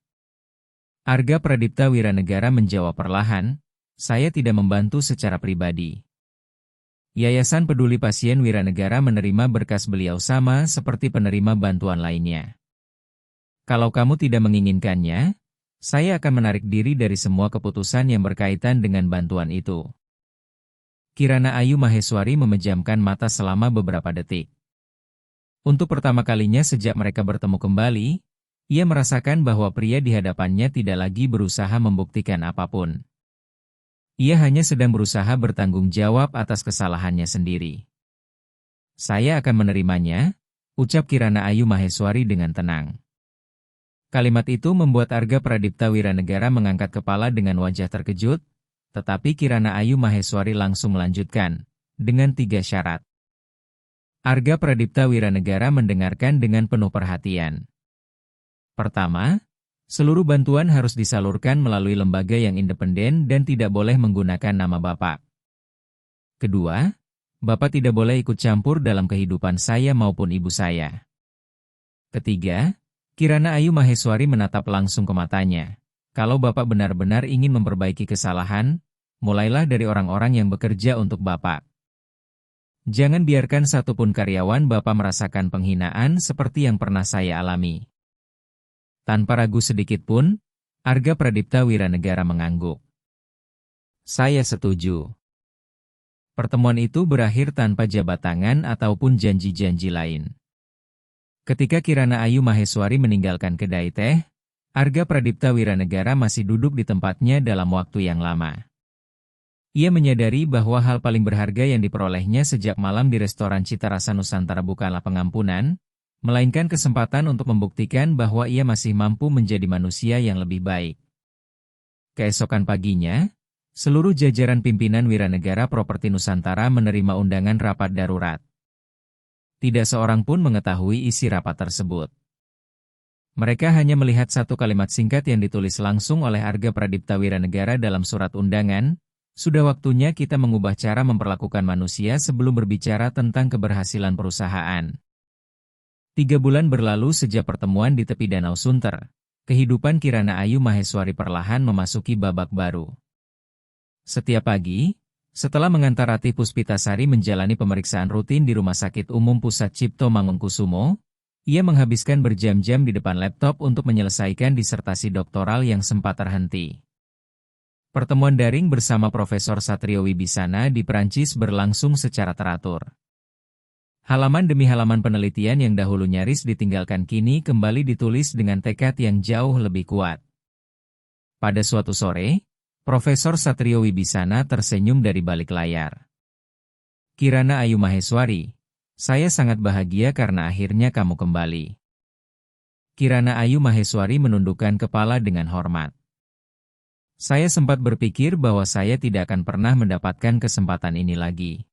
Arga Pradipta Wiranegara menjawab perlahan, saya tidak membantu secara pribadi. Yayasan Peduli Pasien Wiranegara menerima berkas beliau sama seperti penerima bantuan lainnya. Kalau kamu tidak menginginkannya, saya akan menarik diri dari semua keputusan yang berkaitan dengan bantuan itu. Kirana Ayu Maheswari memejamkan mata selama beberapa detik. Untuk pertama kalinya sejak mereka bertemu kembali, ia merasakan bahwa pria di hadapannya tidak lagi berusaha membuktikan apapun. Ia hanya sedang berusaha bertanggung jawab atas kesalahannya sendiri. Saya akan menerimanya, ucap Kirana Ayu Maheswari dengan tenang. Kalimat itu membuat Arga Pradipta Wiranegara mengangkat kepala dengan wajah terkejut, tetapi Kirana Ayu Maheswari langsung melanjutkan, dengan 3 syarat. Arga Pradipta Wiranegara mendengarkan dengan penuh perhatian. Pertama, seluruh bantuan harus disalurkan melalui lembaga yang independen dan tidak boleh menggunakan nama Bapak. Kedua, Bapak tidak boleh ikut campur dalam kehidupan saya maupun ibu saya. Ketiga, Kirana Ayu Maheswari menatap langsung ke matanya. Kalau Bapak benar-benar ingin memperbaiki kesalahan, mulailah dari orang-orang yang bekerja untuk Bapak. Jangan biarkan satupun karyawan Bapak merasakan penghinaan seperti yang pernah saya alami. Tanpa ragu sedikit pun, Arga Pradipta Wiranegara mengangguk. Saya setuju. Pertemuan itu berakhir tanpa jabat tangan ataupun janji-janji lain. Ketika Kirana Ayu Maheswari meninggalkan kedai teh, Arga Pradipta Wiranegara masih duduk di tempatnya dalam waktu yang lama. Ia menyadari bahwa hal paling berharga yang diperolehnya sejak malam di restoran Cita Rasa Nusantara bukanlah pengampunan, melainkan kesempatan untuk membuktikan bahwa ia masih mampu menjadi manusia yang lebih baik. Keesokan paginya, seluruh jajaran pimpinan Wiranegara Properti Nusantara menerima undangan rapat darurat. Tidak seorang pun mengetahui isi rapat tersebut. Mereka hanya melihat satu kalimat singkat yang ditulis langsung oleh Arga Pradipta Wiranegara dalam surat undangan, sudah waktunya kita mengubah cara memperlakukan manusia sebelum berbicara tentang keberhasilan perusahaan. 3 bulan berlalu sejak pertemuan di tepi Danau Sunter, kehidupan Kirana Ayu Maheswari perlahan memasuki babak baru. Setiap pagi, setelah mengantar Ratih Puspitasari menjalani pemeriksaan rutin di Rumah Sakit Umum Pusat Cipto Mangunkusumo, ia menghabiskan berjam-jam di depan laptop untuk menyelesaikan disertasi doktoral yang sempat terhenti. Pertemuan daring bersama Profesor Satrio Wibisana di Perancis berlangsung secara teratur. Halaman demi halaman penelitian yang dahulu nyaris ditinggalkan kini kembali ditulis dengan tekad yang jauh lebih kuat. Pada suatu sore, Profesor Satrio Wibisana tersenyum dari balik layar. Kirana Ayu Maheswari, saya sangat bahagia karena akhirnya kamu kembali. Kirana Ayu Maheswari menundukkan kepala dengan hormat. Saya sempat berpikir bahwa saya tidak akan pernah mendapatkan kesempatan ini lagi.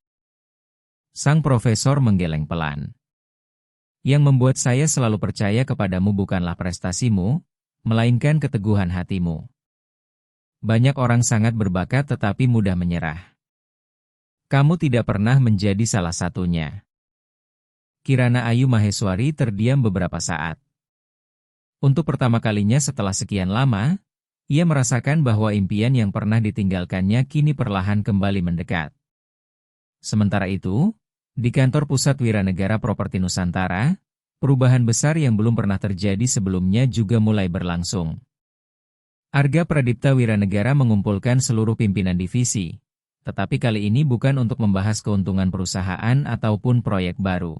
Sang profesor menggeleng pelan. Yang membuat saya selalu percaya kepadamu bukanlah prestasimu, melainkan keteguhan hatimu. Banyak orang sangat berbakat tetapi mudah menyerah. Kamu tidak pernah menjadi salah satunya. Kirana Ayu Maheswari terdiam beberapa saat. Untuk pertama kalinya setelah sekian lama, ia merasakan bahwa impian yang pernah ditinggalkannya kini perlahan kembali mendekat. Sementara itu, di kantor pusat Wiranegara Properti Nusantara, perubahan besar yang belum pernah terjadi sebelumnya juga mulai berlangsung. Arga Pradipta Wiranegara mengumpulkan seluruh pimpinan divisi, tetapi kali ini bukan untuk membahas keuntungan perusahaan ataupun proyek baru.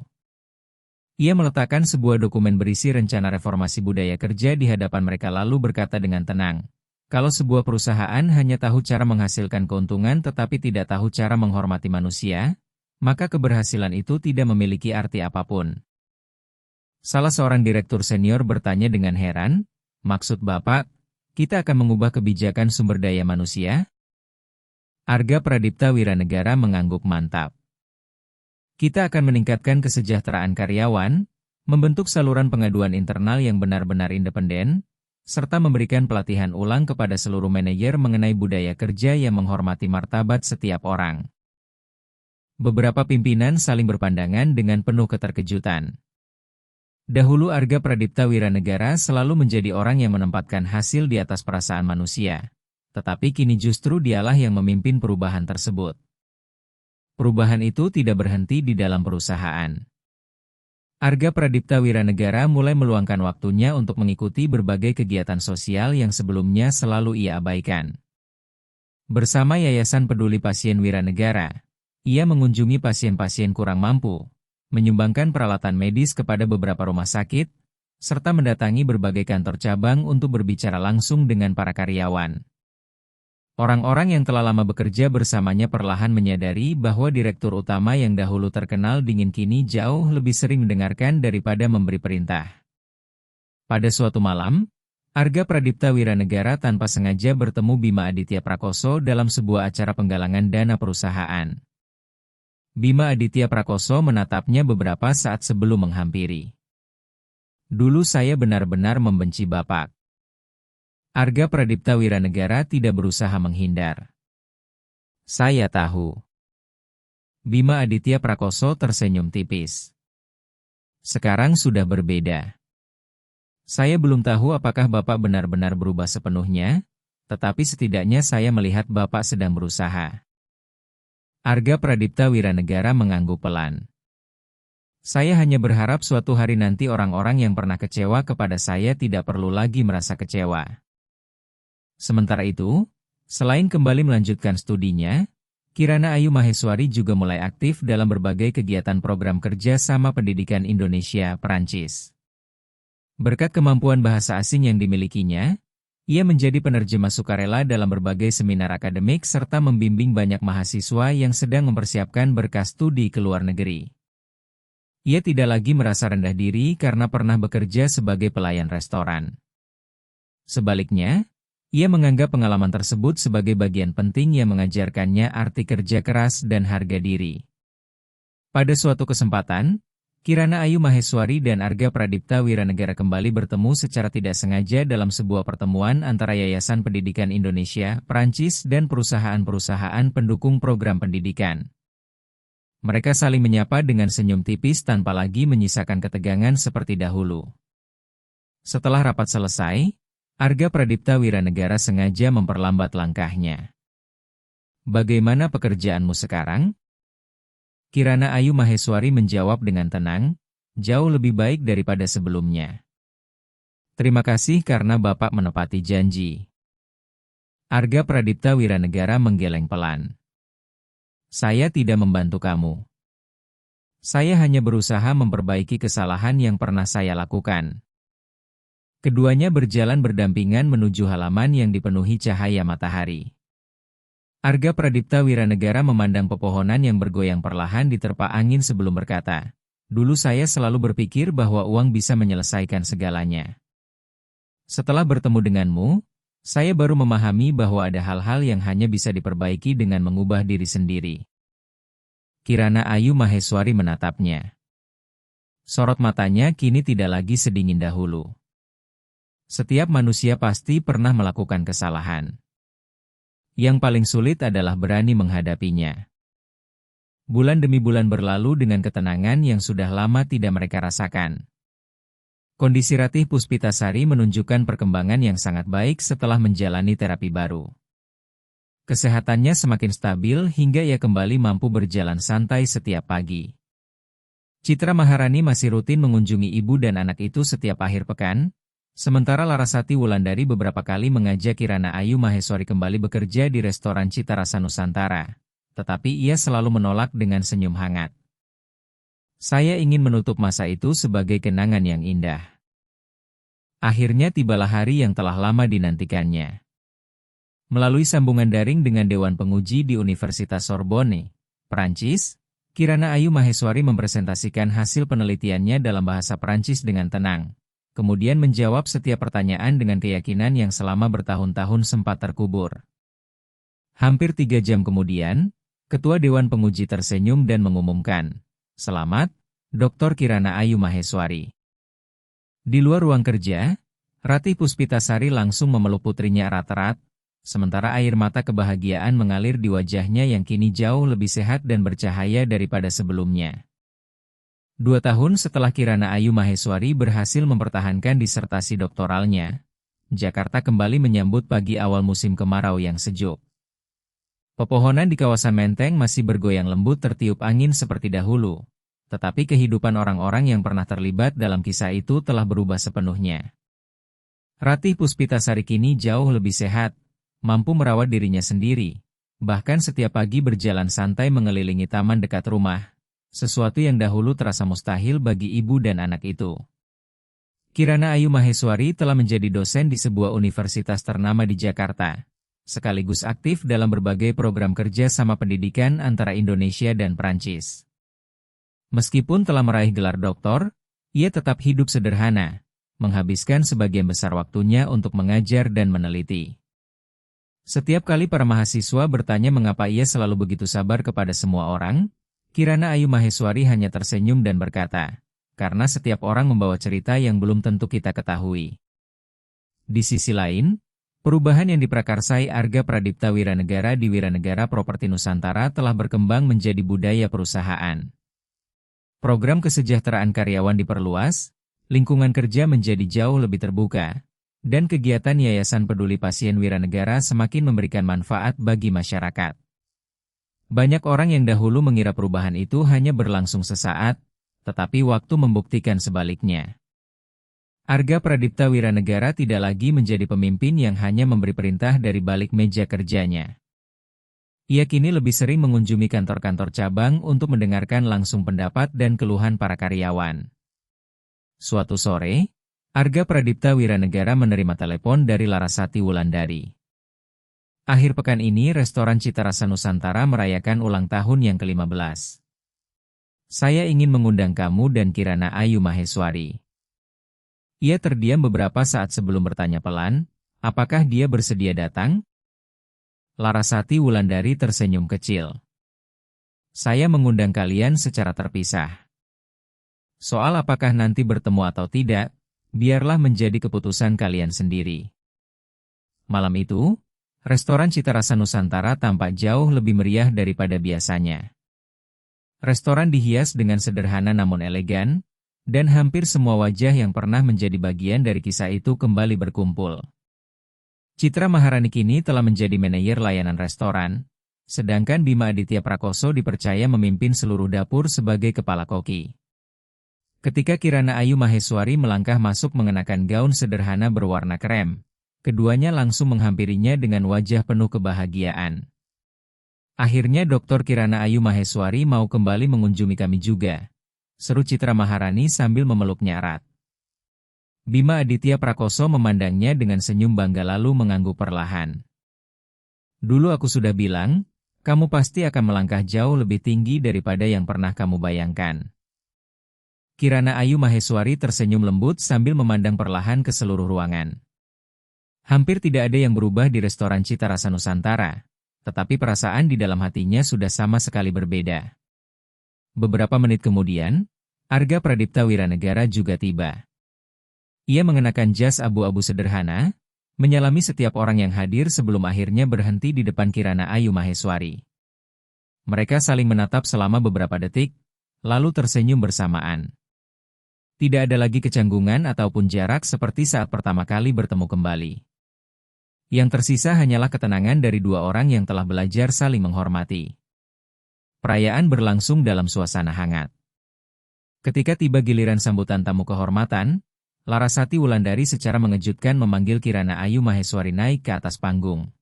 Ia meletakkan sebuah dokumen berisi rencana reformasi budaya kerja di hadapan mereka lalu berkata dengan tenang, kalau sebuah perusahaan hanya tahu cara menghasilkan keuntungan tetapi tidak tahu cara menghormati manusia, maka keberhasilan itu tidak memiliki arti apapun. Salah seorang direktur senior bertanya dengan heran, maksud Bapak, kita akan mengubah kebijakan sumber daya manusia? Arga Pradipta Wiranegara mengangguk mantap. Kita akan meningkatkan kesejahteraan karyawan, membentuk saluran pengaduan internal yang benar-benar independen, serta memberikan pelatihan ulang kepada seluruh manajer mengenai budaya kerja yang menghormati martabat setiap orang. Beberapa pimpinan saling berpandangan dengan penuh keterkejutan. Dahulu Arga Pradipta Wiranegara selalu menjadi orang yang menempatkan hasil di atas perasaan manusia. Tetapi kini justru dialah yang memimpin perubahan tersebut. Perubahan itu tidak berhenti di dalam perusahaan. Arga Pradipta Wiranegara mulai meluangkan waktunya untuk mengikuti berbagai kegiatan sosial yang sebelumnya selalu ia abaikan. Bersama Yayasan Peduli Pasien Wiranegara, ia mengunjungi pasien-pasien kurang mampu, menyumbangkan peralatan medis kepada beberapa rumah sakit, serta mendatangi berbagai kantor cabang untuk berbicara langsung dengan para karyawan. Orang-orang yang telah lama bekerja bersamanya perlahan menyadari bahwa direktur utama yang dahulu terkenal dingin kini jauh lebih sering mendengarkan daripada memberi perintah. Pada suatu malam, Arga Pradipta Wiranegara tanpa sengaja bertemu Bima Aditya Prakoso dalam sebuah acara penggalangan dana perusahaan. Bima Aditya Prakoso menatapnya beberapa saat sebelum menghampiri. "Dulu saya benar-benar membenci Bapak." Arga Pradipta Wiranegara tidak berusaha menghindar. "Saya tahu." Bima Aditya Prakoso tersenyum tipis. "Sekarang sudah berbeda. Saya belum tahu apakah Bapak benar-benar berubah sepenuhnya, tetapi setidaknya saya melihat Bapak sedang berusaha." Arga Pradipta Wiranegara mengangguk pelan. "Saya hanya berharap suatu hari nanti orang-orang yang pernah kecewa kepada saya tidak perlu lagi merasa kecewa." Sementara itu, selain kembali melanjutkan studinya, Kirana Ayu Maheswari juga mulai aktif dalam berbagai kegiatan program kerja sama pendidikan Indonesia, Perancis. Berkat kemampuan bahasa asing yang dimilikinya, ia menjadi penerjemah sukarela dalam berbagai seminar akademik serta membimbing banyak mahasiswa yang sedang mempersiapkan berkas studi ke luar negeri. Ia tidak lagi merasa rendah diri karena pernah bekerja sebagai pelayan restoran. Sebaliknya, ia menganggap pengalaman tersebut sebagai bagian penting yang mengajarkannya arti kerja keras dan harga diri. Pada suatu kesempatan, Kirana Ayu Maheswari dan Arga Pradipta Wiranegara kembali bertemu secara tidak sengaja dalam sebuah pertemuan antara Yayasan Pendidikan Indonesia, Perancis dan perusahaan-perusahaan pendukung program pendidikan. Mereka saling menyapa dengan senyum tipis tanpa lagi menyisakan ketegangan seperti dahulu. Setelah rapat selesai, Arga Pradipta Wiranegara sengaja memperlambat langkahnya. "Bagaimana pekerjaanmu sekarang?" Kirana Ayu Maheswari menjawab dengan tenang, "Jauh lebih baik daripada sebelumnya." "Terima kasih karena Bapak menepati janji." Arga Pradipta Wiranegara menggeleng pelan. "Saya tidak membantu kamu. Saya hanya berusaha memperbaiki kesalahan yang pernah saya lakukan." Keduanya berjalan berdampingan menuju halaman yang dipenuhi cahaya matahari. Arga Pradipta Wiranegara memandang pepohonan yang bergoyang perlahan diterpa angin sebelum berkata, "Dulu saya selalu berpikir bahwa uang bisa menyelesaikan segalanya. Setelah bertemu denganmu, saya baru memahami bahwa ada hal-hal yang hanya bisa diperbaiki dengan mengubah diri sendiri." Kirana Ayu Maheswari menatapnya. Sorot matanya kini tidak lagi sedingin dahulu. Setiap manusia pasti pernah melakukan kesalahan. Yang paling sulit adalah berani menghadapinya. Bulan demi bulan berlalu dengan ketenangan yang sudah lama tidak mereka rasakan. Kondisi Ratih Puspitasari menunjukkan perkembangan yang sangat baik setelah menjalani terapi baru. Kesehatannya semakin stabil hingga ia kembali mampu berjalan santai setiap pagi. Citra Maharani masih rutin mengunjungi ibu dan anak itu setiap akhir pekan, sementara Larasati Wulandari beberapa kali mengajak Kirana Ayu Maheswari kembali bekerja di restoran Cita Rasa Nusantara, tetapi ia selalu menolak dengan senyum hangat. "Saya ingin menutup masa itu sebagai kenangan yang indah." Akhirnya tibalah hari yang telah lama dinantikannya. Melalui sambungan daring dengan Dewan Penguji di Universitas Sorbonne, Perancis, Kirana Ayu Maheswari mempresentasikan hasil penelitiannya dalam bahasa Perancis dengan tenang. Kemudian menjawab setiap pertanyaan dengan keyakinan yang selama bertahun-tahun sempat terkubur. Hampir 3 jam kemudian, Ketua Dewan Penguji tersenyum dan mengumumkan, "Selamat, Dr. Kirana Ayu Maheswari." Di luar ruang kerja, Ratih Puspitasari langsung memeluk putrinya erat-erat, sementara air mata kebahagiaan mengalir di wajahnya yang kini jauh lebih sehat dan bercahaya daripada sebelumnya. 2 tahun setelah Kirana Ayu Maheswari berhasil mempertahankan disertasi doktoralnya, Jakarta kembali menyambut pagi awal musim kemarau yang sejuk. Pepohonan di kawasan Menteng masih bergoyang lembut tertiup angin seperti dahulu, tetapi kehidupan orang-orang yang pernah terlibat dalam kisah itu telah berubah sepenuhnya. Ratih Puspitasari kini jauh lebih sehat, mampu merawat dirinya sendiri, bahkan setiap pagi berjalan santai mengelilingi taman dekat rumah, sesuatu yang dahulu terasa mustahil bagi ibu dan anak itu. Kirana Ayu Maheswari telah menjadi dosen di sebuah universitas ternama di Jakarta, sekaligus aktif dalam berbagai program kerja sama pendidikan antara Indonesia dan Prancis. Meskipun telah meraih gelar doktor, ia tetap hidup sederhana, menghabiskan sebagian besar waktunya untuk mengajar dan meneliti. Setiap kali para mahasiswa bertanya mengapa ia selalu begitu sabar kepada semua orang, Kirana Ayu Maheswari hanya tersenyum dan berkata, "Karena setiap orang membawa cerita yang belum tentu kita ketahui." Di sisi lain, perubahan yang diprakarsai Arga Pradipta Wiranegara di Wiranegara Properti Nusantara telah berkembang menjadi budaya perusahaan. Program kesejahteraan karyawan diperluas, lingkungan kerja menjadi jauh lebih terbuka, dan kegiatan Yayasan Peduli Pasien Wiranegara semakin memberikan manfaat bagi masyarakat. Banyak orang yang dahulu mengira perubahan itu hanya berlangsung sesaat, tetapi waktu membuktikan sebaliknya. Arga Pradipta Wiranegara tidak lagi menjadi pemimpin yang hanya memberi perintah dari balik meja kerjanya. Ia kini lebih sering mengunjungi kantor-kantor cabang untuk mendengarkan langsung pendapat dan keluhan para karyawan. Suatu sore, Arga Pradipta Wiranegara menerima telepon dari Larasati Wulandari. Akhir pekan ini restoran Cita Rasa Nusantara merayakan ulang tahun yang ke-15. Saya ingin mengundang kamu dan Kirana Ayu Maheswari. Ia terdiam beberapa saat sebelum bertanya pelan, apakah dia bersedia datang? Larasati Wulandari tersenyum kecil. Saya mengundang kalian secara terpisah. Soal apakah nanti bertemu atau tidak, biarlah menjadi keputusan kalian sendiri. Malam itu, restoran Cita Rasa Nusantara tampak jauh lebih meriah daripada biasanya. Restoran dihias dengan sederhana namun elegan, dan hampir semua wajah yang pernah menjadi bagian dari kisah itu kembali berkumpul. Citra Maharani kini telah menjadi manajer layanan restoran, sedangkan Bima Aditya Prakoso dipercaya memimpin seluruh dapur sebagai kepala koki. Ketika Kirana Ayu Maheswari melangkah masuk mengenakan gaun sederhana berwarna krem, keduanya langsung menghampirinya dengan wajah penuh kebahagiaan. Akhirnya Dr. Kirana Ayu Maheswari mau kembali mengunjungi kami juga, seru Citra Maharani sambil memeluknya erat. Bima Aditya Prakoso memandangnya dengan senyum bangga lalu mengangguk perlahan. Dulu aku sudah bilang, kamu pasti akan melangkah jauh lebih tinggi daripada yang pernah kamu bayangkan. Kirana Ayu Maheswari tersenyum lembut sambil memandang perlahan ke seluruh ruangan. Hampir tidak ada yang berubah di restoran Cita Rasa Nusantara, tetapi perasaan di dalam hatinya sudah sama sekali berbeda. Beberapa menit kemudian, Arga Pradipta Wiranegara juga tiba. Ia mengenakan jas abu-abu sederhana, menyalami setiap orang yang hadir sebelum akhirnya berhenti di depan Kirana Ayu Maheswari. Mereka saling menatap selama beberapa detik, lalu tersenyum bersamaan. Tidak ada lagi kecanggungan ataupun jarak seperti saat pertama kali bertemu kembali. Yang tersisa hanyalah ketenangan dari dua orang yang telah belajar saling menghormati. Perayaan berlangsung dalam suasana hangat. Ketika tiba giliran sambutan tamu kehormatan, Larasati Wulandari secara mengejutkan memanggil Kirana Ayu Maheswari naik ke atas panggung.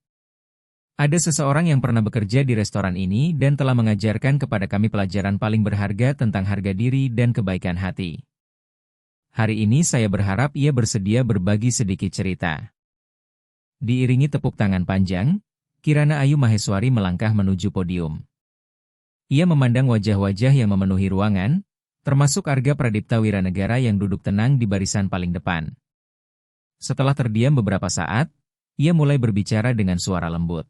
Ada seseorang yang pernah bekerja di restoran ini dan telah mengajarkan kepada kami pelajaran paling berharga tentang harga diri dan kebaikan hati. Hari ini saya berharap ia bersedia berbagi sedikit cerita. Diiringi tepuk tangan panjang, Kirana Ayu Maheswari melangkah menuju podium. Ia memandang wajah-wajah yang memenuhi ruangan, termasuk Arga Pradipta Wiranegara yang duduk tenang di barisan paling depan. Setelah terdiam beberapa saat, ia mulai berbicara dengan suara lembut.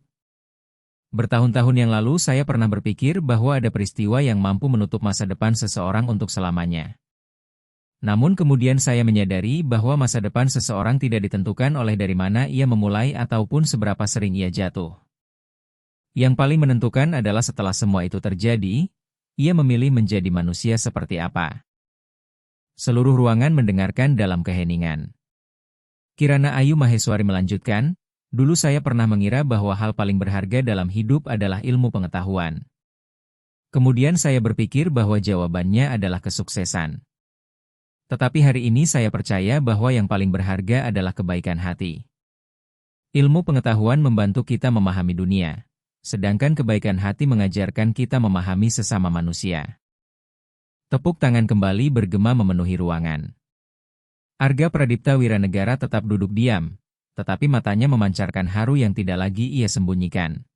Bertahun-tahun yang lalu saya pernah berpikir bahwa ada peristiwa yang mampu menutup masa depan seseorang untuk selamanya. Namun kemudian saya menyadari bahwa masa depan seseorang tidak ditentukan oleh dari mana ia memulai ataupun seberapa sering ia jatuh. Yang paling menentukan adalah setelah semua itu terjadi, ia memilih menjadi manusia seperti apa. Seluruh ruangan mendengarkan dalam keheningan. Kirana Ayu Maheswari melanjutkan, dulu saya pernah mengira bahwa hal paling berharga dalam hidup adalah ilmu pengetahuan. Kemudian saya berpikir bahwa jawabannya adalah kesuksesan. Tetapi hari ini saya percaya bahwa yang paling berharga adalah kebaikan hati. Ilmu pengetahuan membantu kita memahami dunia, sedangkan kebaikan hati mengajarkan kita memahami sesama manusia. Tepuk tangan kembali bergema memenuhi ruangan. Arga Pradipta Wiranegara tetap duduk diam, tetapi matanya memancarkan haru yang tidak lagi ia sembunyikan.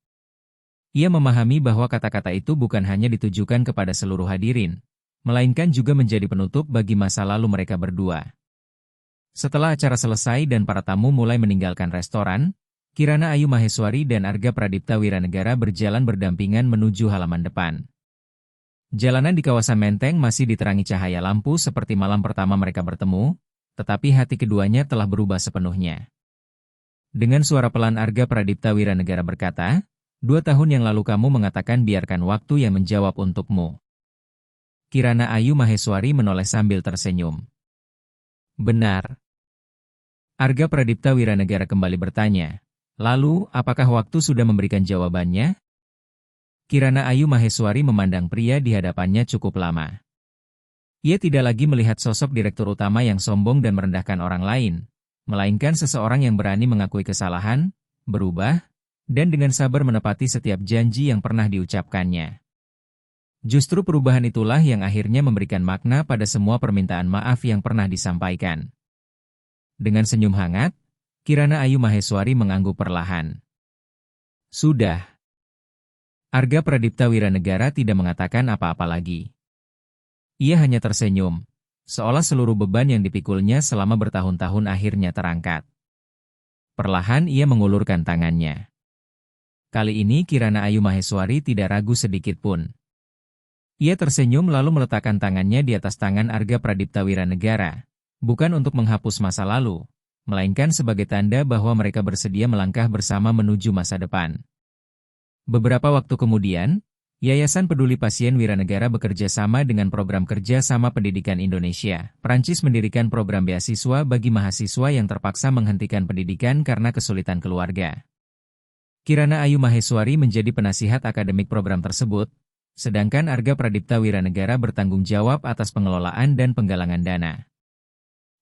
Ia memahami bahwa kata-kata itu bukan hanya ditujukan kepada seluruh hadirin, melainkan juga menjadi penutup bagi masa lalu mereka berdua. Setelah acara selesai dan para tamu mulai meninggalkan restoran, Kirana Ayu Maheswari dan Arga Pradipta Wiranegara berjalan berdampingan menuju halaman depan. Jalanan di kawasan Menteng masih diterangi cahaya lampu seperti malam pertama mereka bertemu, tetapi hati keduanya telah berubah sepenuhnya. Dengan suara pelan Arga Pradipta Wiranegara berkata, 2 tahun yang lalu kamu mengatakan biarkan waktu yang menjawab untukmu. Kirana Ayu Maheswari menoleh sambil tersenyum. Benar. Arga Pradipta Wiranegara kembali bertanya, lalu apakah waktu sudah memberikan jawabannya? Kirana Ayu Maheswari memandang pria di hadapannya cukup lama. Ia tidak lagi melihat sosok direktur utama yang sombong dan merendahkan orang lain, melainkan seseorang yang berani mengakui kesalahan, berubah, dan dengan sabar menepati setiap janji yang pernah diucapkannya. Justru perubahan itulah yang akhirnya memberikan makna pada semua permintaan maaf yang pernah disampaikan. Dengan senyum hangat, Kirana Ayu Maheswari mengangguk perlahan. Sudah. Arga Pradipta Wiranegara tidak mengatakan apa-apa lagi. Ia hanya tersenyum, seolah seluruh beban yang dipikulnya selama bertahun-tahun akhirnya terangkat. Perlahan ia mengulurkan tangannya. Kali ini Kirana Ayu Maheswari tidak ragu sedikit pun. Ia tersenyum lalu meletakkan tangannya di atas tangan Arga Pradipta Wiranegara, bukan untuk menghapus masa lalu, melainkan sebagai tanda bahwa mereka bersedia melangkah bersama menuju masa depan. Beberapa waktu kemudian, Yayasan Peduli Pasien Wiranegara bekerja sama dengan Program Kerja Sama Pendidikan Indonesia, Prancis mendirikan program beasiswa bagi mahasiswa yang terpaksa menghentikan pendidikan karena kesulitan keluarga. Kirana Ayu Maheswari menjadi penasihat akademik program tersebut, sedangkan Arga Pradipta Wiranegara bertanggung jawab atas pengelolaan dan penggalangan dana.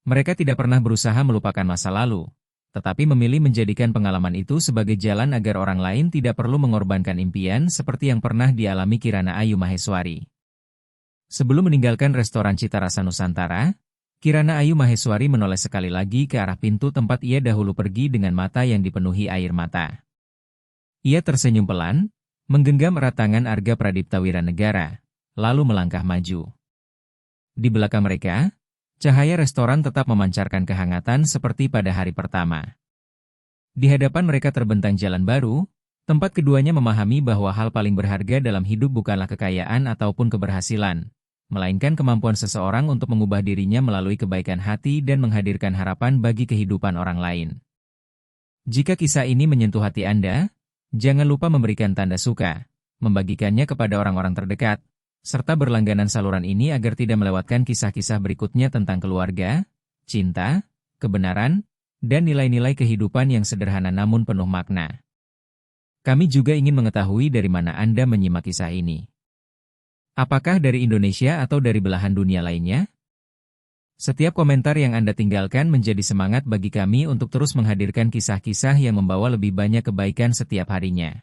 Mereka tidak pernah berusaha melupakan masa lalu, tetapi memilih menjadikan pengalaman itu sebagai jalan agar orang lain tidak perlu mengorbankan impian seperti yang pernah dialami Kirana Ayu Maheswari. Sebelum meninggalkan restoran Cita Rasa Nusantara, Kirana Ayu Maheswari menoleh sekali lagi ke arah pintu tempat ia dahulu pergi dengan mata yang dipenuhi air mata. Ia tersenyum pelan, menggenggam erat tangan Arga Pradipta Wiranegara, lalu melangkah maju. Di belakang mereka, cahaya restoran tetap memancarkan kehangatan seperti pada hari pertama. Di hadapan mereka terbentang jalan baru, tempat keduanya memahami bahwa hal paling berharga dalam hidup bukanlah kekayaan ataupun keberhasilan, melainkan kemampuan seseorang untuk mengubah dirinya melalui kebaikan hati dan menghadirkan harapan bagi kehidupan orang lain. Jika kisah ini menyentuh hati Anda, jangan lupa memberikan tanda suka, membagikannya kepada orang-orang terdekat, serta berlangganan saluran ini agar tidak melewatkan kisah-kisah berikutnya tentang keluarga, cinta, kebenaran, dan nilai-nilai kehidupan yang sederhana namun penuh makna. Kami juga ingin mengetahui dari mana Anda menyimak kisah ini. Apakah dari Indonesia atau dari belahan dunia lainnya? Setiap komentar yang Anda tinggalkan menjadi semangat bagi kami untuk terus menghadirkan kisah-kisah yang membawa lebih banyak kebaikan setiap harinya.